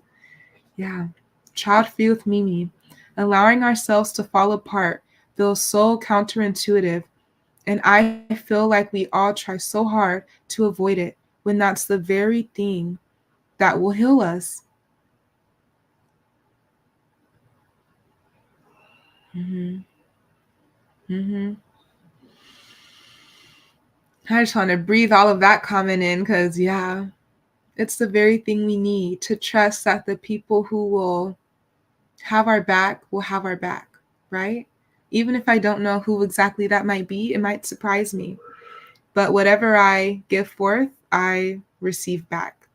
Yeah. Child free with Mimi. Allowing ourselves to fall apart feels so counterintuitive. And I feel like we all try so hard to avoid it when that's the very thing that will heal us. Mm-hmm. Mm-hmm. I just want to breathe all of that comment in because, yeah, it's the very thing we need to trust that the people who will have our back will have our back, right? Even if I don't know who exactly that might be, it might surprise me. But whatever I give forth, I receive back,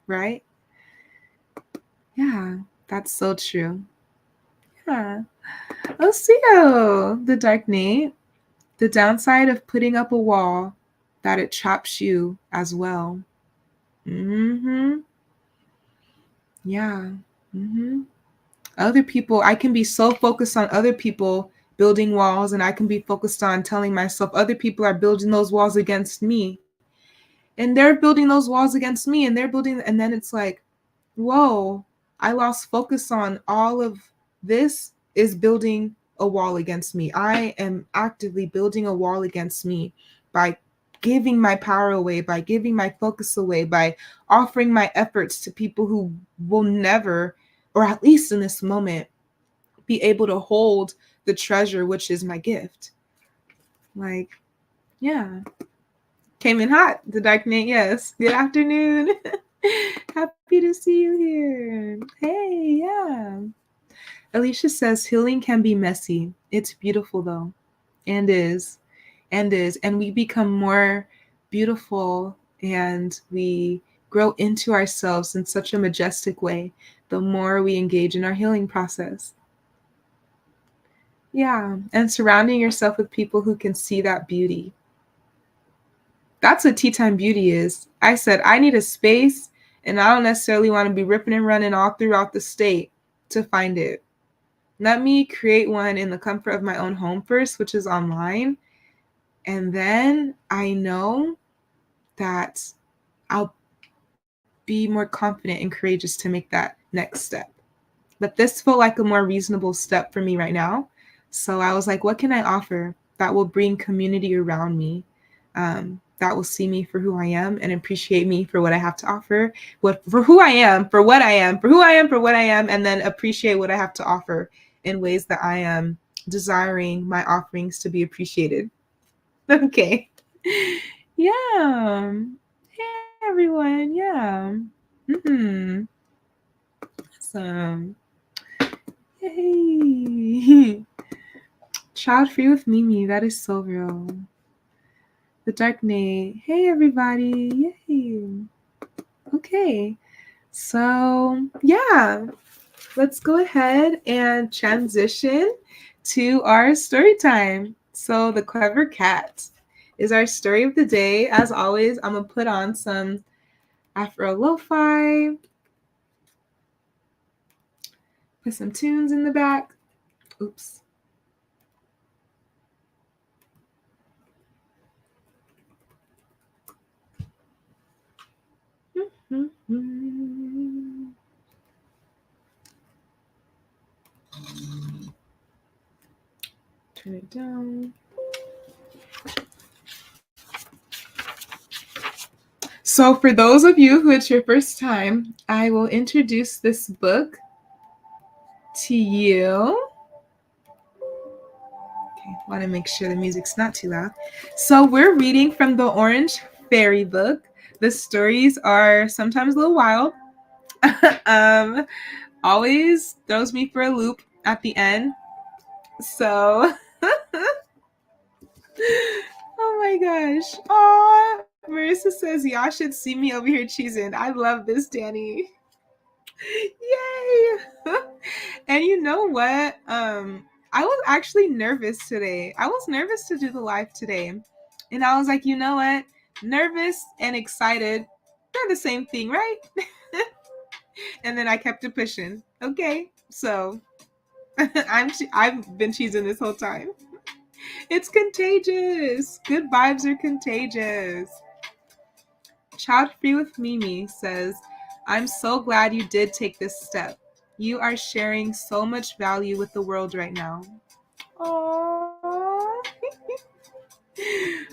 right? Yeah, that's so true. Yeah. Osiyo, the Dark Knight. The downside of putting up a wall that it traps you as well. Mm-hmm. Yeah. Mm-hmm. Other people, I can be so focused on other people building walls, and I can be focused on telling myself other people are building those walls against me. And they're building those walls against me, and they're building, and then it's like, whoa, I lost focus on all of this is building a wall against me. I am actively building a wall against me by giving my power away, by giving my focus away, by offering my efforts to people who will never, or at least in this moment, be able to hold the treasure, which is my gift. Like, yeah. Came in hot, the Dark Knight, yes. Good afternoon. Happy to see you here. Hey, yeah. Alicia says healing can be messy. It's beautiful though. And is. And is. And we become more beautiful and we grow into ourselves in such a majestic way the more we engage in our healing process. Yeah. And surrounding yourself with people who can see that beauty. That's what Teatime.beauty is. I said, I need a space and I don't necessarily want to be ripping and running all throughout the state to find it. Let me create one in the comfort of my own home first, which is online. And then I know that I'll be more confident and courageous to make that next step. But this felt like a more reasonable step for me right now. So I was like, what can I offer that will bring community around me? That will see me for who I am and appreciate me for what I have to offer, for who I am, for what I am, for who I am, for what I am, and then appreciate what I have to offer in ways that I am desiring my offerings to be appreciated. Okay. Yeah. Hey, everyone. Yeah. Hmm. Awesome. Yay. Child free with Mimi. That is so real. The Dark Knight. Hey, everybody. Yay. Okay. So, yeah, let's go ahead and transition to our story time. So, The Clever Cat is our story of the day. As always, I'm going to put on some Afro lo-fi, put some tunes in the back. Oops. Turn it down. So, for those of you who it's your first time, I will introduce this book to you. Okay, want to make sure the music's not too loud. So, we're reading from the Orange Fairy book. The stories are sometimes a little wild. um, always throws me for a loop at the end. So, oh my gosh. Oh, Marissa says, y'all should see me over here cheesing. I love this, Danny. Yay! And you know what? I was actually nervous today. I was nervous to do the live today. And I was like, you know what? Nervous and excited, they're the same thing, right? And then I kept it pushing. Okay. So, I've been cheesing this whole time. It's contagious. Good vibes are contagious. Child Free with Mimi says, I'm so glad you did take this step. You are sharing so much value with the world right now. Aww.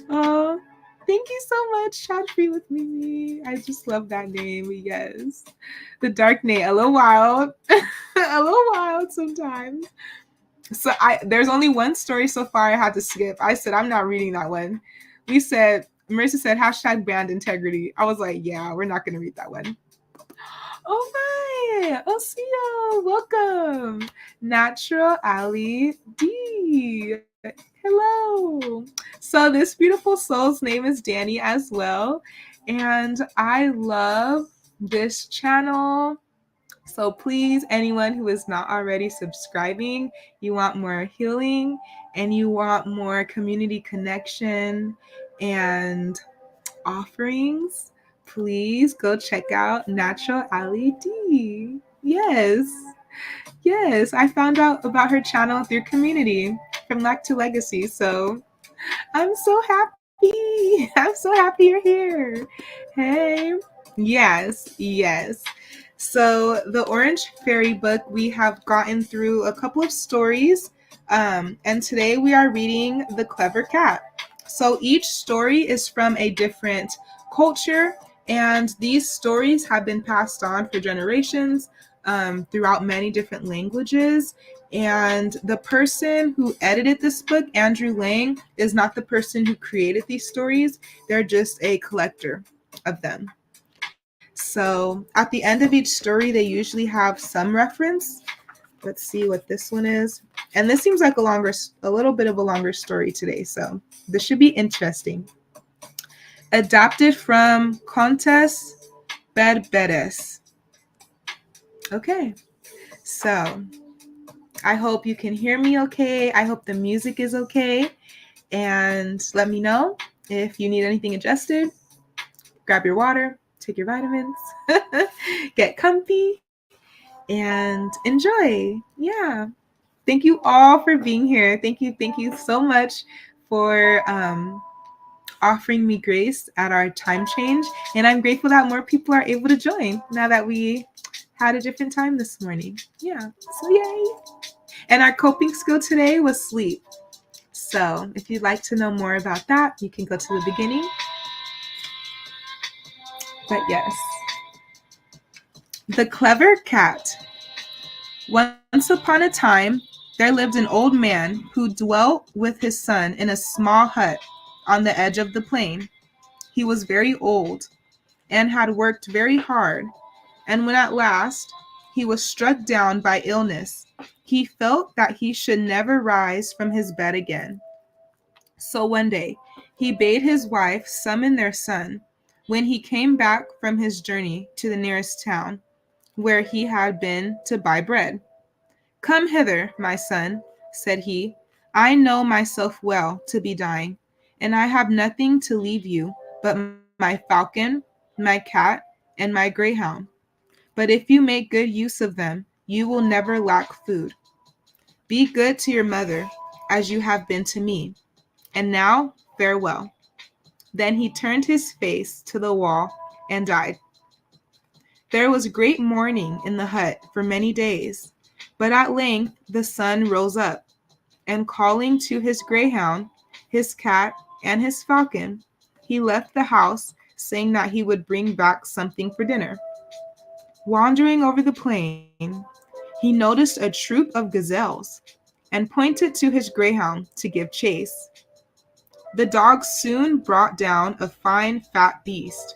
Oh, thank you so much, Child Free with Mimi. I just love that name. Yes. The Dark Knight, a little wild. A little wild sometimes. So there's only one story so far I had to skip. I said, I'm not reading that one. Marissa said, hashtag brand integrity. I was like, yeah, we're not going to read that one. Oh my, Osiyo, welcome. Natural Ali D. Hello. So this beautiful soul's name is Danny as well. And I love this channel. So please, anyone who is not already subscribing, you want more healing and you want more community connection and offerings, please go check out Natural LED. Yes. Yes. I found out about her channel through community from Lack to Legacy. So I'm so happy. I'm so happy you're here. Hey. Yes. Yes. So, the Orange Fairy book, we have gotten through a couple of stories, and today we are reading The Clever Cat. So, each story is from a different culture, and these stories have been passed on for generations throughout many different languages. And the person who edited this book, Andrew Lang, is not the person who created these stories, they're just a collector of them. So at the end of each story, they usually have some reference. Let's see what this one is. And this seems like a little bit of a longer story today. So this should be interesting. Adapted from Contes Berberes. Okay. So I hope you can hear me okay. I hope the music is okay. And let me know if you need anything adjusted. Grab your water, take your vitamins, get comfy, and enjoy. Yeah. Thank you all for being here. Thank you. Thank you so much for offering me grace at our time change. And I'm grateful that more people are able to join now that we had a different time this morning. Yeah. So, yay. And our coping skill today was sleep. So, if you'd like to know more about that, you can go to the beginning. But yes. The Clever Cat. Once upon a time, there lived an old man who dwelt with his son in a small hut on the edge of the plain. He was very old and had worked very hard. And when at last he was struck down by illness, he felt that he should never rise from his bed again. So one day he bade his wife summon their son when he came back from his journey to the nearest town, where he had been to buy bread. Come hither, my son, said he. I know myself well to be dying, and I have nothing to leave you but my falcon, my cat, and my greyhound. But if you make good use of them, you will never lack food. Be good to your mother, as you have been to me. And now, farewell. Then he turned his face to the wall and died. There was great mourning in the hut for many days, but at length the sun rose up, and calling to his greyhound, his cat, and his falcon, he left the house, saying that he would bring back something for dinner. Wandering over the plain, he noticed a troop of gazelles, and pointed to his greyhound to give chase. The dog soon brought down a fine fat beast,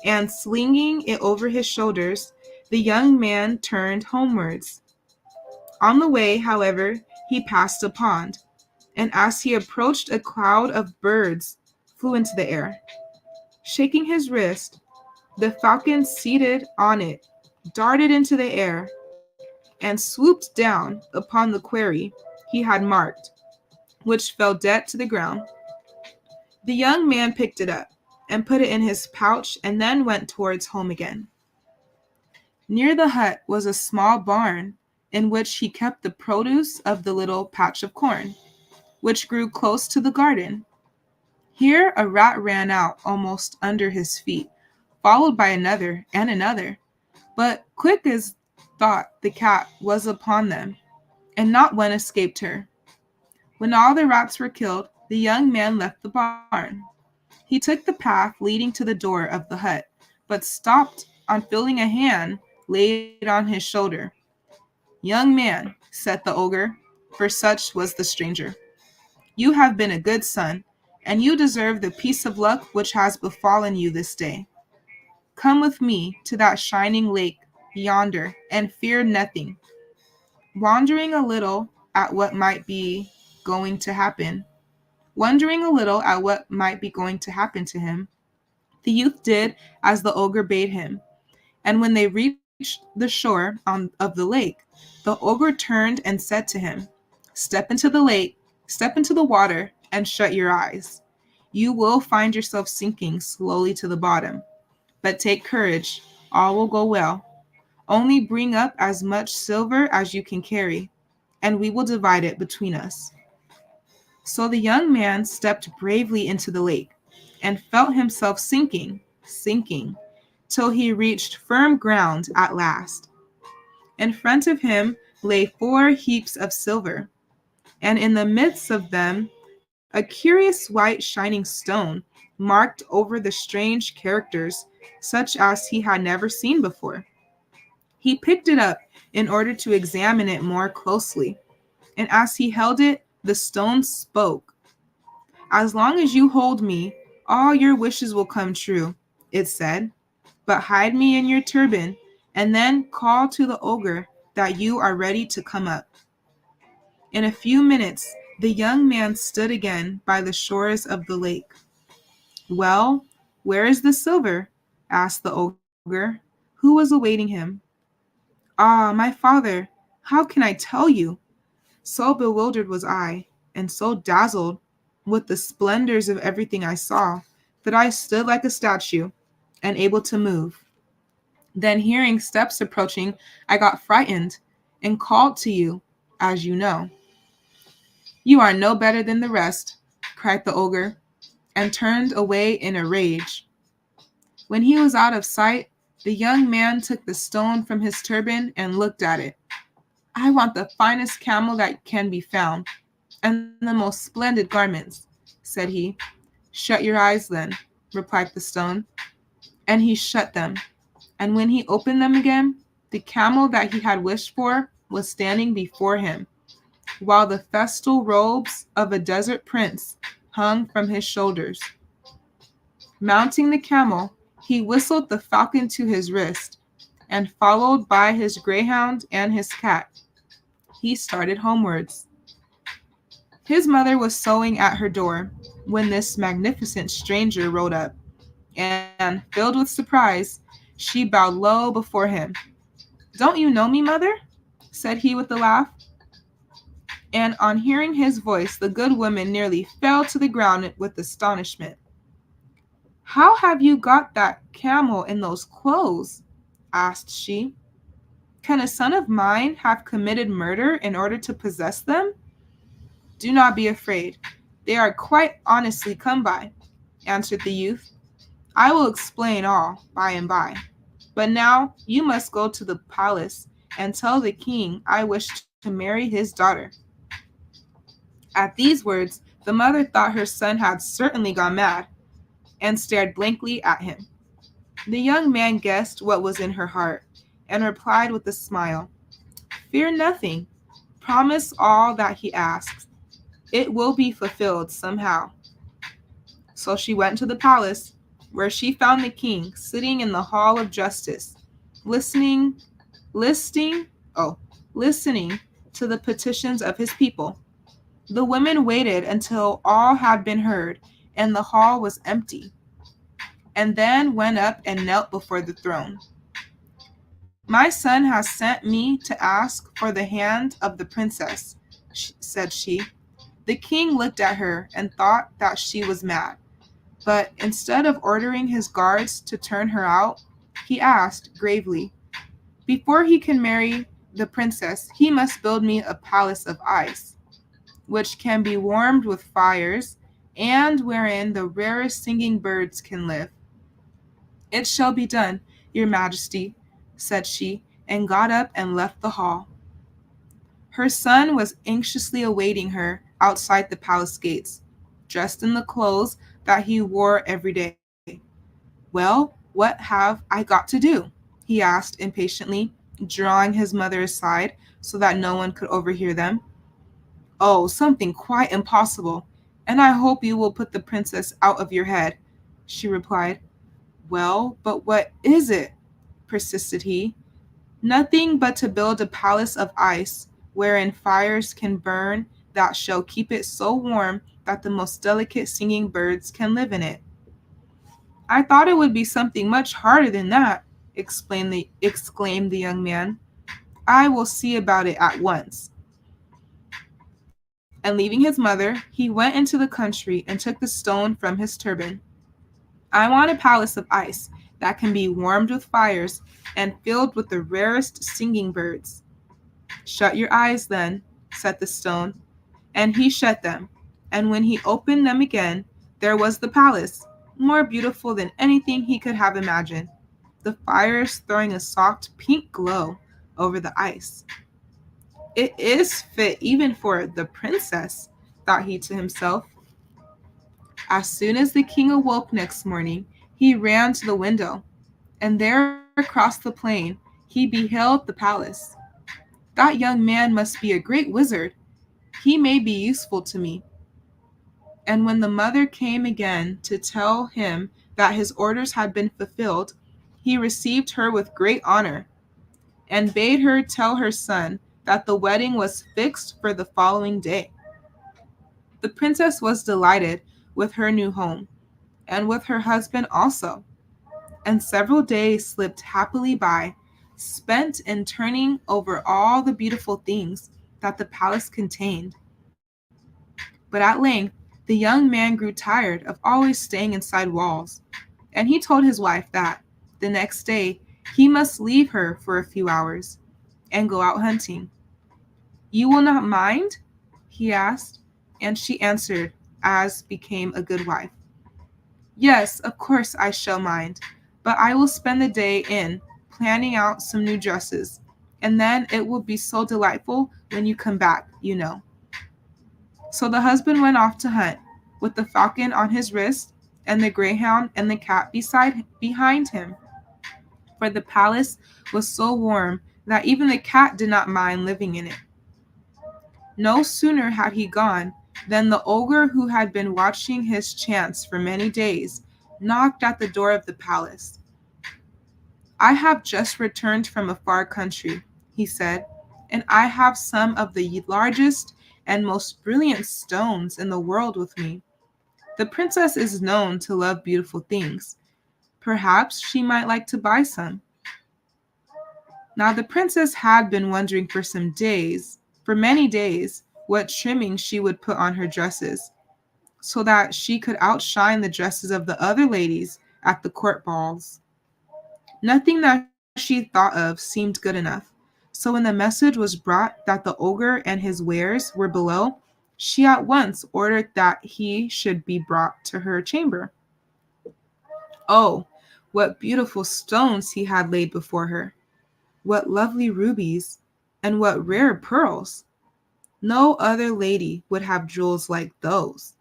and slinging it over his shoulders, the young man turned homewards. On the way, however, he passed a pond, and as he approached, a cloud of birds flew into the air. Shaking his wrist, the falcon seated on it darted into the air and swooped down upon the quarry he had marked, which fell dead to the ground. The young man picked it up and put it in his pouch and then went towards home again. Near the hut was a small barn in which he kept the produce of the little patch of corn, which grew close to the garden. Here a rat ran out almost under his feet, followed by another and another. But quick as thought the cat was upon them, and not one escaped her. When all the rats were killed, the young man left the barn. He took the path leading to the door of the hut, but stopped on feeling a hand laid on his shoulder. Young man, said the ogre, for such was the stranger, you have been a good son, and you deserve the piece of luck which has befallen you this day. Come with me to that shining lake yonder, and fear nothing. Wondering a little at what might be going to happen, wondering a little at what might be going to happen to him, the youth did as the ogre bade him, and when they reached the shore of the lake, the ogre turned and said to him, Step into the lake, step into the water, and shut your eyes. You will find yourself sinking slowly to the bottom. But take courage, all will go well. Only bring up as much silver as you can carry, and we will divide it between us. So the young man stepped bravely into the lake, and felt himself sinking, till he reached firm ground at last. In front of him lay 4 heaps of silver, and in the midst of them a curious white shining stone, marked over the strange characters, such as he had never seen before. He picked it up in order to examine it more closely, and as he held it, the stone spoke. As long as you hold me, all your wishes will come true, it said. But hide me in your turban, and then call to the ogre that you are ready to come up. In a few minutes, the young man stood again by the shores of the lake. Well, where is the silver? Asked the ogre, who was awaiting him. Ah, my father, how can I tell you? So bewildered was I, and so dazzled with the splendors of everything I saw, that I stood like a statue, unable to move. Then, hearing steps approaching, I got frightened and called to you, as you know. You are no better than the rest, cried the ogre, and turned away in a rage. When he was out of sight, the young man took the stone from his turban and looked at it. I want the finest camel that can be found, and the most splendid garments, said he. Shut your eyes, then, replied the stone. And he shut them, and when he opened them again, the camel that he had wished for was standing before him, while the festal robes of a desert prince hung from his shoulders. Mounting the camel, he whistled the falcon to his wrist, and followed by his greyhound and his cat, he started homewards. His mother was sewing at her door when this magnificent stranger rode up, and, filled with surprise, she bowed low before him. "Don't you know me, mother?" said he with a laugh. And on hearing his voice, the good woman nearly fell to the ground with astonishment. "How have you got that camel in those clothes?" asked she. "Can a son of mine have committed murder in order to possess them?" "Do not be afraid. They are quite honestly come by," answered the youth. "I will explain all by and by. But now you must go to the palace and tell the king I wish to marry his daughter." At these words, the mother thought her son had certainly gone mad, and stared blankly at him. The young man guessed what was in her heart, and replied with a smile, "Fear nothing. Promise all that he asks. It will be fulfilled somehow." So she went to the palace, where she found the king sitting in the hall of justice, listening, listening, oh, listening to the petitions of his people. The women waited until all had been heard and the hall was empty, and then went up and knelt before the throne. "My son has sent me to ask for the hand of the princess," said she. The king looked at her and thought that she was mad, but instead of ordering his guards to turn her out, he asked gravely, "Before he can marry the princess, he must build me a palace of ice, which can be warmed with fires, and wherein the rarest singing birds can live." "It shall be done, your majesty," said she, and got up and left the hall. Her son was anxiously awaiting her outside the palace gates, dressed in the clothes that he wore every day. "Well, what have I got to do?" he asked impatiently, drawing his mother aside so that no one could overhear them. "Oh, something quite impossible, and I hope you will put the princess out of your head," she replied. "Well, but what is it?" persisted he. "Nothing but to build a palace of ice, wherein fires can burn that shall keep it so warm that the most delicate singing birds can live in it." "I thought it would be something much harder than that," exclaimed the young man. "I will see about it at once." And leaving his mother, he went into the country and took the stone from his turban. "I want a palace of ice that can be warmed with fires and filled with the rarest singing birds." "Shut your eyes, then," said the stone. And he shut them, and when he opened them again, there was the palace, more beautiful than anything he could have imagined, the fires throwing a soft pink glow over the ice. "It is fit even for the princess," thought he to himself. As soon as the king awoke next morning, he ran to the window, and there across the plain he beheld the palace. "That young man must be a great wizard. He may be useful to me." And when the mother came again to tell him that his orders had been fulfilled, he received her with great honor, and bade her tell her son that the wedding was fixed for the following day. The princess was delighted with her new home, and with her husband also, and several days slipped happily by, spent in turning over all the beautiful things that the palace contained. But at length the young man grew tired of always staying inside walls, and he told his wife that, the next day, he must leave her for a few hours, and go out hunting. "You will not mind?" he asked, and she answered, as became a good wife, "Yes, of course I shall mind, but I will spend the day in planning out some new dresses, and then it will be so delightful when you come back, you know." So the husband went off to hunt, with the falcon on his wrist, and the greyhound and the cat behind him, for the palace was so warm that even the cat did not mind living in it. No sooner had he gone than the ogre, who had been watching his chance for many days, knocked at the door of the palace. I have just returned from a far country, he said, and I have some of the largest and most brilliant stones in the world with me. The princess is known to love beautiful things. Perhaps she might like to buy some. Now the princess had been wondering for many days, what trimming she would put on her dresses, so that she could outshine the dresses of the other ladies at the court balls. Nothing that she thought of seemed good enough. So when the message was brought that the ogre and his wares were below, she at once ordered that he should be brought to her chamber. Oh, what beautiful stones he had laid before her! What lovely rubies! And what rare pearls! No other lady would have jewels like those.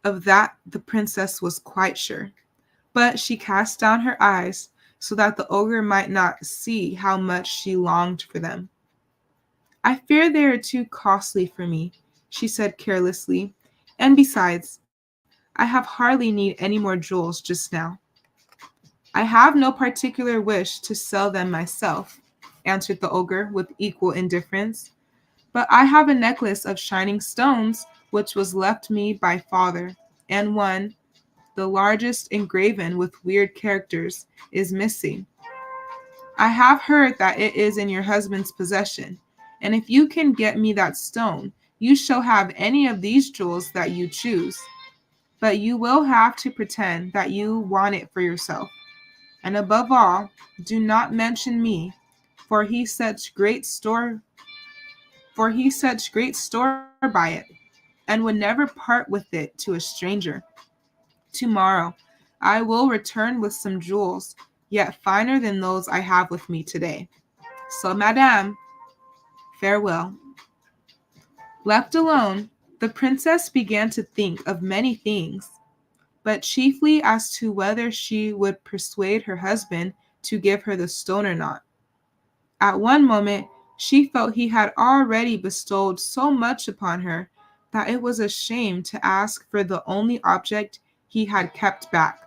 Of that the princess was quite sure. But she cast down her eyes so that the ogre might not see how much she longed for them. I fear they are too costly for me, she said carelessly, and besides, I have hardly need any more jewels just now. I have no particular wish to sell them myself, answered the ogre with equal indifference, but I have a necklace of shining stones which was left me by father, and one, the largest engraven with weird characters, is missing. I have heard that it is in your husband's possession, and if you can get me that stone, you shall have any of these jewels that you choose. But you will have to pretend that you want it for yourself. And above all, do not mention me, for he sets great store by it, and would never part with it to a stranger. Tomorrow I will return with some jewels, yet finer than those I have with me today. So, madame, farewell. Left alone, the princess began to think of many things, but chiefly as to whether she would persuade her husband to give her the stone or not. At one moment, she felt he had already bestowed so much upon her that it was a shame to ask for the only object he had kept back.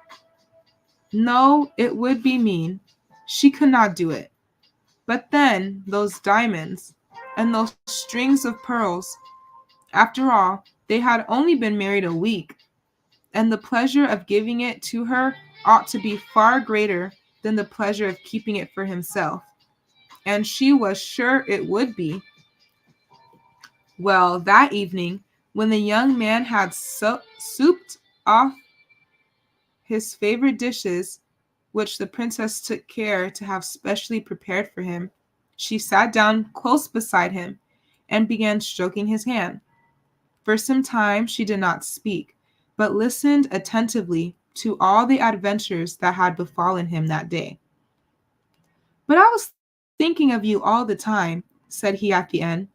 No, it would be mean. She could not do it. But then, those diamonds, and those strings of pearls. After all, they had only been married a week, and the pleasure of giving it to her ought to be far greater than the pleasure of keeping it for himself. And she was sure it would be. Well, that evening, when the young man had souped off his favorite dishes, which the princess took care to have specially prepared for him, she sat down close beside him and began stroking his hand. For some time she did not speak, but listened attentively to all the adventures that had befallen him that day. But I was thinking of you all the time, said he at the end,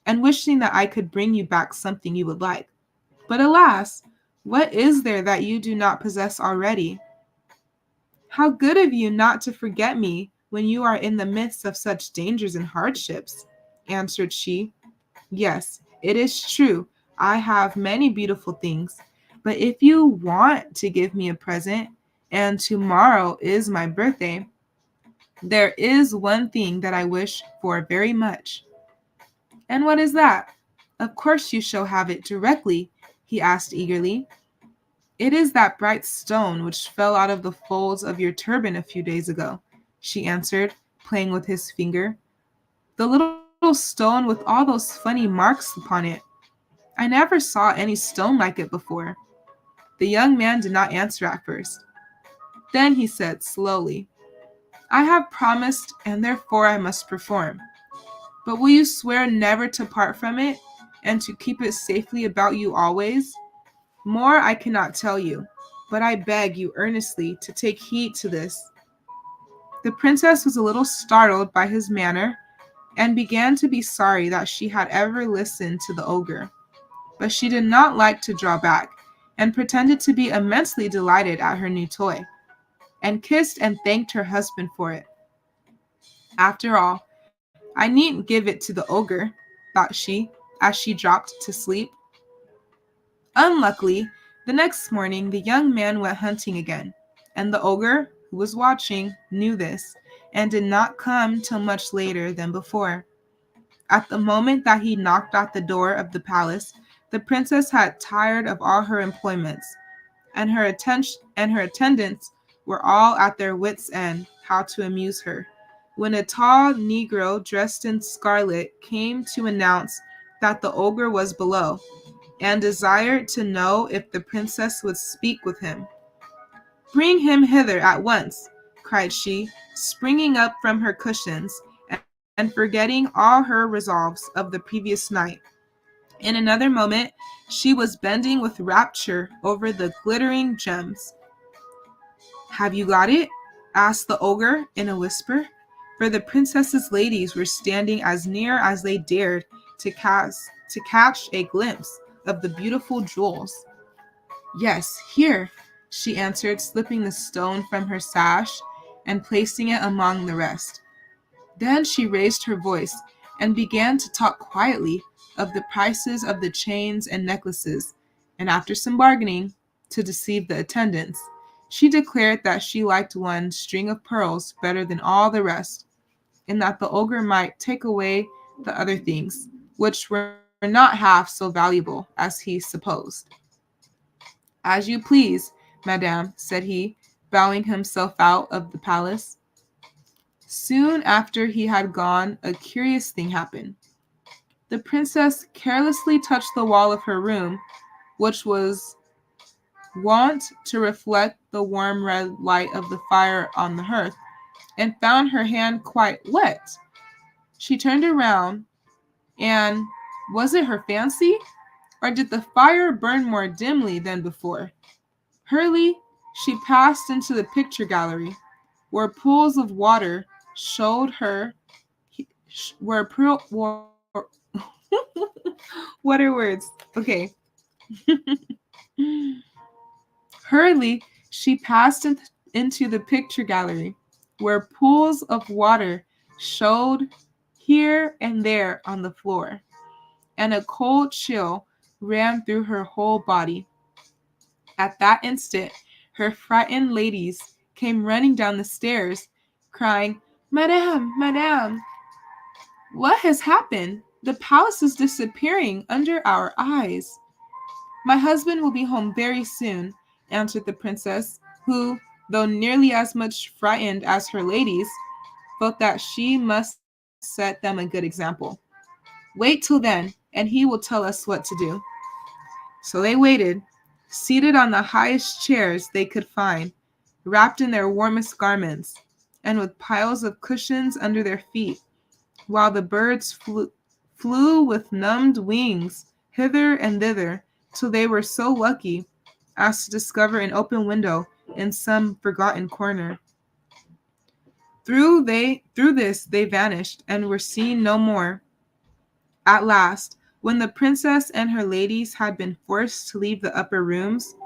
and wishing that I could bring you back something you would like. But alas, what is there that you do not possess already? How good of you not to forget me when you are in the midst of such dangers and hardships, answered she. Yes, it is true, I have many beautiful things, but if you want to give me a present, and tomorrow is my birthday, there is one thing that I wish for very much. And what is that? Of course you shall have it directly, he asked eagerly. It is that bright stone which fell out of the folds of your turban a few days ago, she answered, playing with his finger. The little stone with all those funny marks upon it. I never saw any stone like it before. The young man did not answer at first. Then he said slowly, I have promised, and therefore I must perform. But will you swear never to part from it, and to keep it safely about you always? More I cannot tell you, but I beg you earnestly to take heed to this. The princess was a little startled by his manner, and began to be sorry that she had ever listened to the ogre. But she did not like to draw back, and pretended to be immensely delighted at her new toy, and kissed and thanked her husband for it. After all, I needn't give it to the ogre, thought she, as she dropped to sleep. Unluckily, the next morning the young man went hunting again, and the ogre, who was watching, knew this, and did not come till much later than before. At the moment that he knocked at the door of the palace, the princess had tired of all her employments, and her attendants were all at their wits' end how to amuse her, when a tall negro dressed in scarlet came to announce that the ogre was below, and desired to know if the princess would speak with him. "Bring him hither at once," cried she, springing up from her cushions, and forgetting all her resolves of the previous night. In another moment she was bending with rapture over the glittering gems. "Have you got it?" asked the ogre in a whisper, for the princess's ladies were standing as near as they dared to catch a glimpse of the beautiful jewels. "Yes, here," she answered, slipping the stone from her sash and placing it among the rest. Then she raised her voice and began to talk quietly of the prices of the chains and necklaces, and after some bargaining, to deceive the attendants, she declared that she liked one string of pearls better than all the rest, and that the ogre might take away the other things, which were not half so valuable as he supposed. "As you please, madame," said he, bowing himself out of the palace. Soon after he had gone, a curious thing happened. The princess carelessly touched the wall of her room, which was wont to reflect the warm red light of the fire on the hearth, and found her hand quite wet. She turned around, and was it her fancy, or did the fire burn more dimly than before? Hurriedly she passed into the picture gallery, where pools of water showed her where what are words? Okay. Hurriedly she passed into the picture gallery, where pools of water showed here and there on the floor, and a cold chill ran through her whole body. At that instant her frightened ladies came running down the stairs, crying, "Madame, madame, what has happened? The palace is disappearing under our eyes." "My husband will be home very soon," answered the princess, who, though nearly as much frightened as her ladies, felt that she must set them a good example. "Wait till then, and he will tell us what to do." So they waited, seated on the highest chairs they could find, wrapped in their warmest garments, and with piles of cushions under their feet, while the birds flew with numbed wings hither and thither, till they were so lucky as to discover an open window in some forgotten corner. Through this they vanished, and were seen no more. At last, when the princess and her ladies had been forced to leave the upper rooms,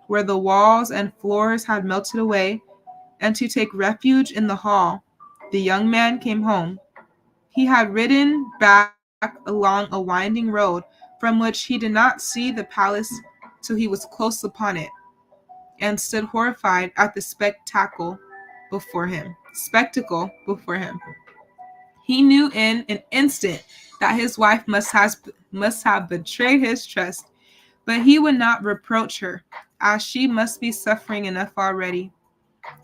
where the walls and floors had melted away, and to take refuge in the hall, the young man came home. He had ridden back along a winding road from which he did not see the palace till he was close upon it, and stood horrified at the spectacle before him. He knew in an instant that his wife must have betrayed his trust, but he would not reproach her, as she must be suffering enough already.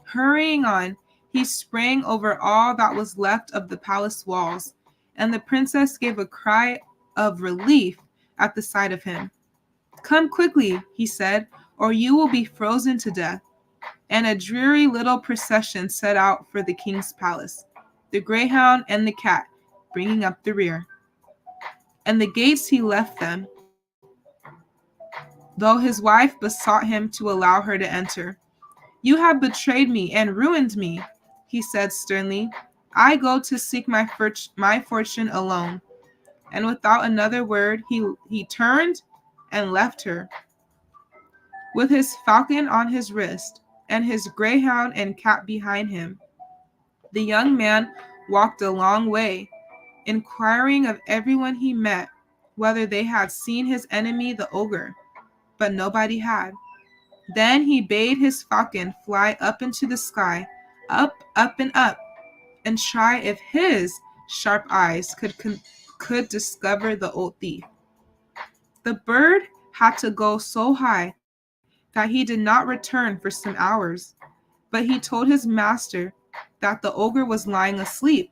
Hurrying on, he sprang over all that was left of the palace walls, and the princess gave a cry of relief at the sight of him. "Come quickly," he said, "or you will be frozen to death." And a dreary little procession set out for the king's palace, the greyhound and the cat bringing up the rear. And the gates he left them, though his wife besought him to allow her to enter. "You have betrayed me and ruined me," he said sternly. "I go to seek my fortune alone." And without another word he turned and left her, with his falcon on his wrist, and his greyhound and cat behind him. The young man walked a long way, inquiring of everyone he met whether they had seen his enemy the ogre, but nobody had. Then he bade his falcon fly up into the sky, up and up, and try if his sharp eyes could discover the old thief. The bird had to go so high that he did not return for some hours, but he told his master that the ogre was lying asleep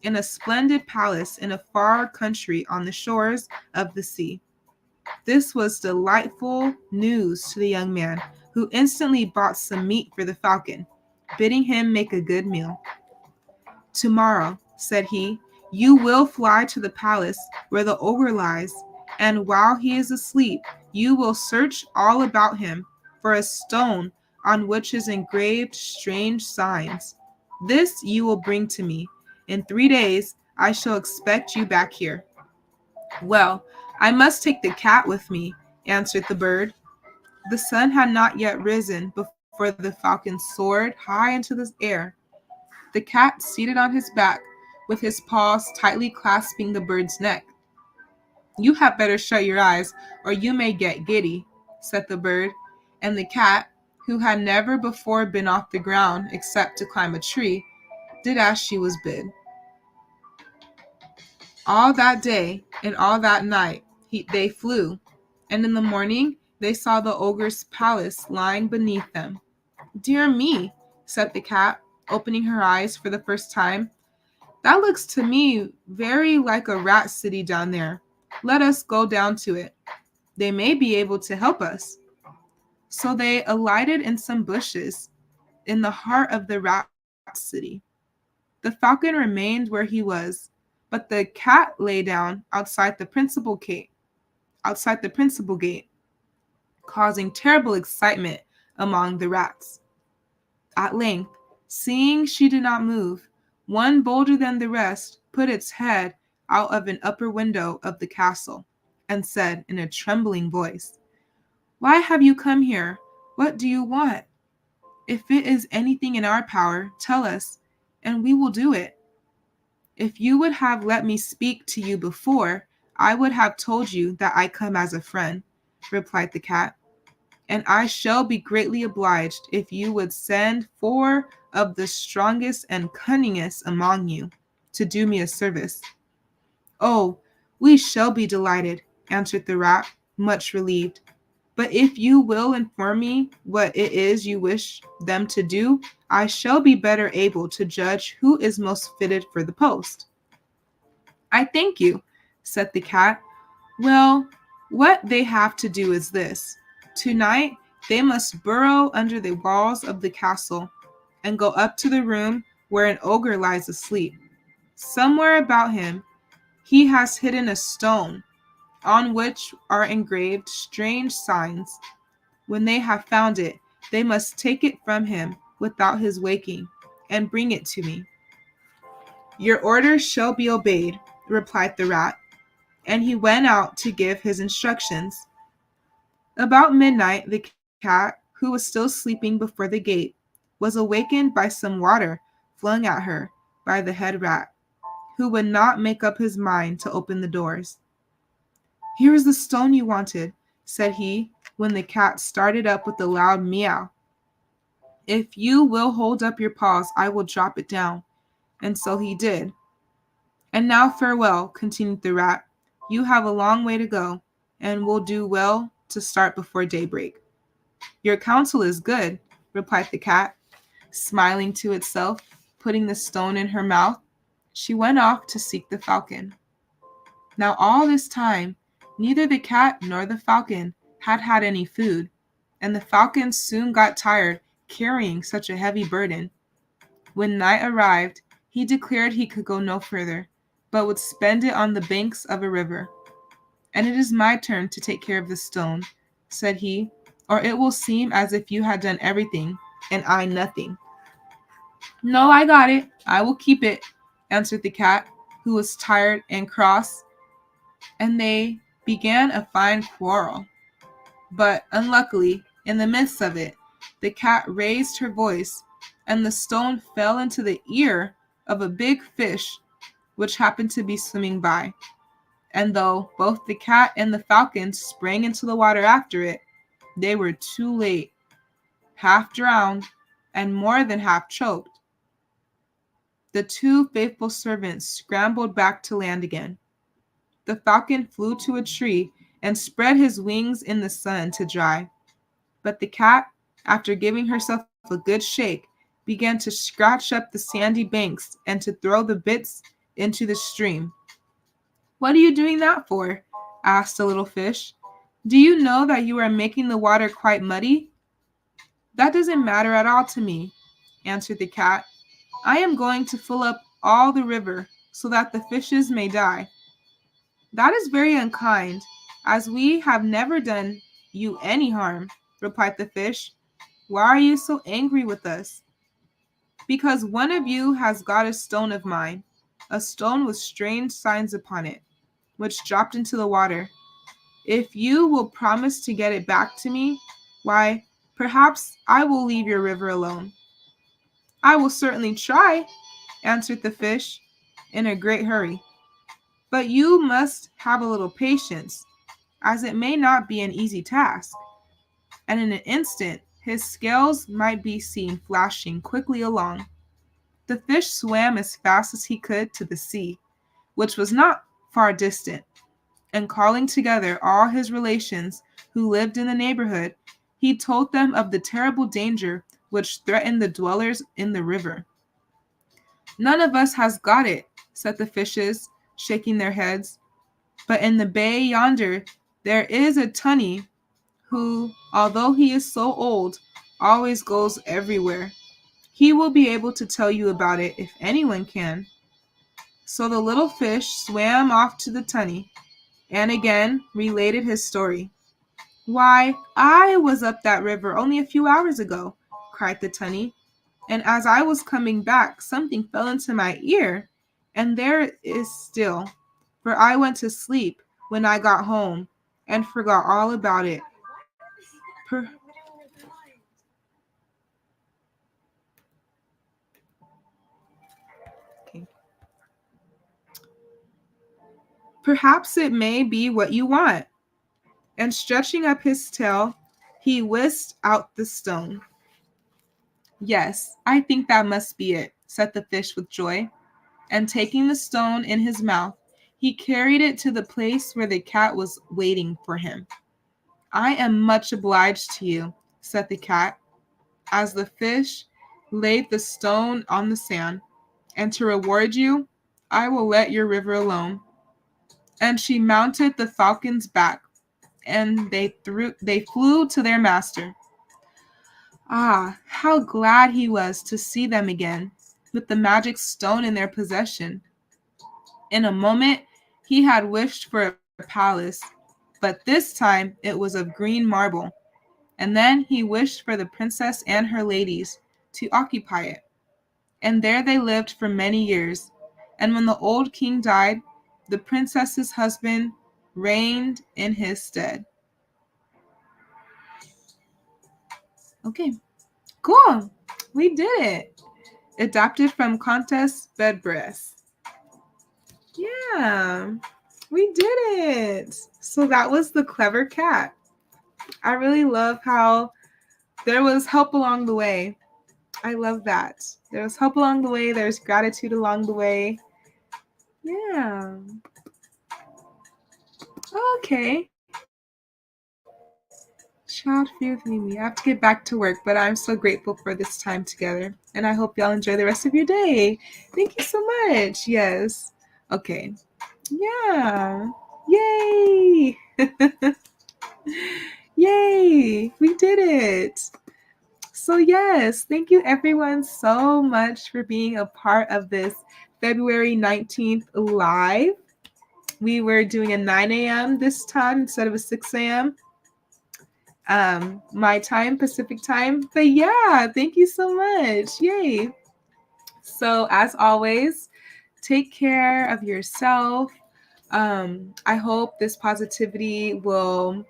in a splendid palace in a far country on the shores of the sea. This was delightful news to the young man, who instantly bought some meat for the falcon, bidding him make a good meal. "Tomorrow," said he, "you will fly to the palace where the ogre lies, and while he is asleep, you will search all about him for a stone on which is engraved strange signs. This you will bring to me. In 3 days I shall expect you back here." "Well, I must take the cat with me," answered the bird. The sun had not yet risen before the falcon soared high into the air. The cat, seated on his back, with his paws tightly clasping the bird's neck. "You had better shut your eyes, or you may get giddy," said the bird, and the cat, who had never before been off the ground except to climb a tree, did as she was bid. All that day and all that night they flew, and in the morning they saw the ogre's palace lying beneath them. "Dear me," said the cat, opening her eyes for the first time, "that looks to me very like a rat city down there. Let us go down to it. They may be able to help us." So they alighted in some bushes in the heart of the rat city. The falcon remained where he was, but the cat lay down outside the principal gate, causing terrible excitement among the rats. At length, seeing she did not move, one bolder than the rest put its head out of an upper window of the castle, and said in a trembling voice, "Why have you come here? What do you want? If it is anything in our power, tell us, and we will do it." "If you would have let me speak to you before, I would have told you that I come as a friend," replied the cat, "and I shall be greatly obliged if you would send 4 of the strongest and cunningest among you to do me a service." "Oh, we shall be delighted," answered the rat, much relieved. "But if you will inform me what it is you wish them to do, I shall be better able to judge who is most fitted for the post." "I thank you," said the cat. "Well, what they have to do is this. Tonight they must burrow under the walls of the castle and go up to the room where an ogre lies asleep. Somewhere about him he has hidden a stone on which are engraved strange signs. When they have found it, they must take it from him without his waking and bring it to me." "Your orders shall be obeyed," replied the rat, and he went out to give his instructions. About midnight, the cat, who was still sleeping before the gate, was awakened by some water flung at her by the head rat, who would not make up his mind to open the doors. "Here is the stone you wanted," said he, when the cat started up with a loud meow. "If you will hold up your paws, I will drop it down." And so he did. "And now farewell," continued the rat. "You have a long way to go, and will do well to start before daybreak." "Your counsel is good," replied the cat, smiling to itself, putting the stone in her mouth. She went off to seek the falcon. Now all this time, neither the cat nor the falcon had had any food, and the falcon soon got tired carrying such a heavy burden. When night arrived, he declared he could go no further, but would spend it on the banks of a river. "And it is my turn to take care of the stone," said he, "or it will seem as if you had done everything, and I nothing." "No, I got it. I will keep it," answered the cat, who was tired and cross, and they began a fine quarrel. But unluckily, in the midst of it, the cat raised her voice, and the stone fell into the ear of a big fish which happened to be swimming by. And though both the cat and the falcon sprang into the water after it, they were too late, half drowned and more than half choked. The two faithful servants scrambled back to land again. The falcon flew to a tree and spread his wings in the sun to dry. But the cat, after giving herself a good shake, began to scratch up the sandy banks and to throw the bits into the stream. "What are you doing that for?" asked the little fish. "Do you know that you are making the water quite muddy?" "That doesn't matter at all to me," answered the cat. "I am going to fill up all the river so that the fishes may die." "That is very unkind, as we have never done you any harm," replied the fish. "Why are you so angry with us?" "Because one of you has got a stone of mine, a stone with strange signs upon it, which dropped into the water. If you will promise to get it back to me, why, perhaps I will leave your river alone." "I will certainly try," answered the fish, in a great hurry. "But you must have a little patience, as it may not be an easy task." And in an instant his scales might be seen flashing quickly along. The fish swam as fast as he could to the sea, which was not far distant, and calling together all his relations who lived in the neighborhood, he told them of the terrible danger which threatened the dwellers in the river. "None of us has got it," said the fishes, shaking their heads. "But in the bay yonder there is a tunny who, although he is so old, always goes everywhere. He will be able to tell you about it if anyone can." So the little fish swam off to the tunny and again related his story. "Why, I was up that river only a few hours ago," cried the tunny, "and as I was coming back something fell into my ear, and there it is still, for I went to sleep when I got home and forgot all about it. Per- okay. Perhaps it may be what you want." And stretching up his tail, he whisked out the stone. "Yes, I think that must be it," said the fish with joy. And taking the stone in his mouth, he carried it to the place where the cat was waiting for him. "I am much obliged to you," said the cat, as the fish laid the stone on the sand. "And to reward you, I will let your river alone." And she mounted the falcon's back, and they flew to their master. Ah, how glad he was to see them again, with the magic stone in their possession. In a moment he had wished for a palace, but this time it was of green marble, and then he wished for the princess and her ladies to occupy it. And there they lived for many years, and when the old king died, the princess's husband reigned in his stead. Okay, cool. We did it. Adapted from Contest Bedbreast. Yeah, we did it. So that was The Clever Cat. I really love how there was help along the way. I love that. There was help along the way. There's gratitude along the way. Yeah. Okay. Child free with Mimi. I have to get back to work, but I'm so grateful for this time together. And I hope y'all enjoy the rest of your day. Thank you so much. Yes. Okay. Yeah. Yay. Yay. We did it. So, yes, thank you everyone so much for being a part of this February 19th live. We were doing a 9 a.m. this time instead of a 6 a.m. My time, Pacific time. But yeah, thank you so much. Yay. So, as always, take care of yourself. I hope this positivity will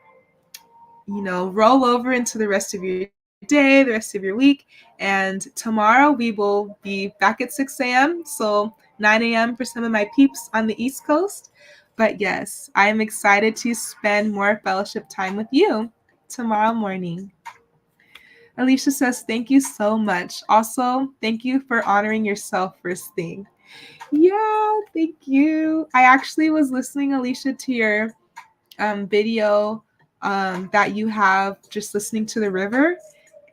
roll over into the rest of your day, the rest of your week. And tomorrow we will be back at 6 a.m. So 9 a.m. for some of my peeps on the East Coast. But yes, I am excited to spend more fellowship time with you tomorrow morning. Alicia says, thank you so much. Also, thank you for honoring yourself first thing. Yeah, thank you. I actually was listening, Alicia, to your video that you have just listening to the river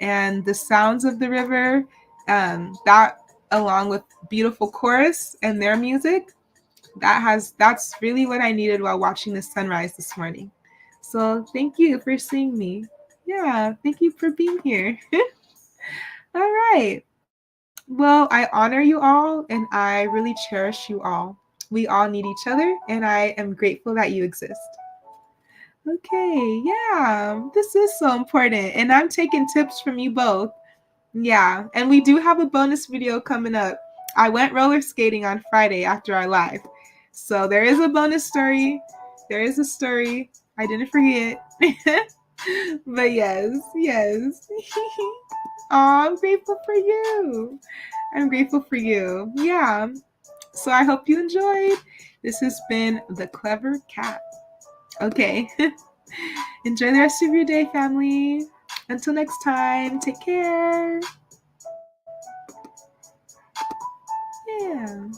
and the sounds of the river, that along with beautiful chorus and their music, that's really what I needed while watching the sunrise this morning. So thank you for seeing me. Yeah, thank you for being here. All right. Well, I honor you all and I really cherish you all. We all need each other and I am grateful that you exist. Okay, yeah, this is so important. And I'm taking tips from you both. Yeah, and we do have a bonus video coming up. I went roller skating on Friday after our live. So there is a bonus story. There is a story. I didn't forget. But yes, yes. Oh, I'm grateful for you. I'm grateful for you. Yeah. So I hope you enjoyed. This has been The Clever Cat. Okay. Enjoy the rest of your day, family. Until next time, take care. Yeah.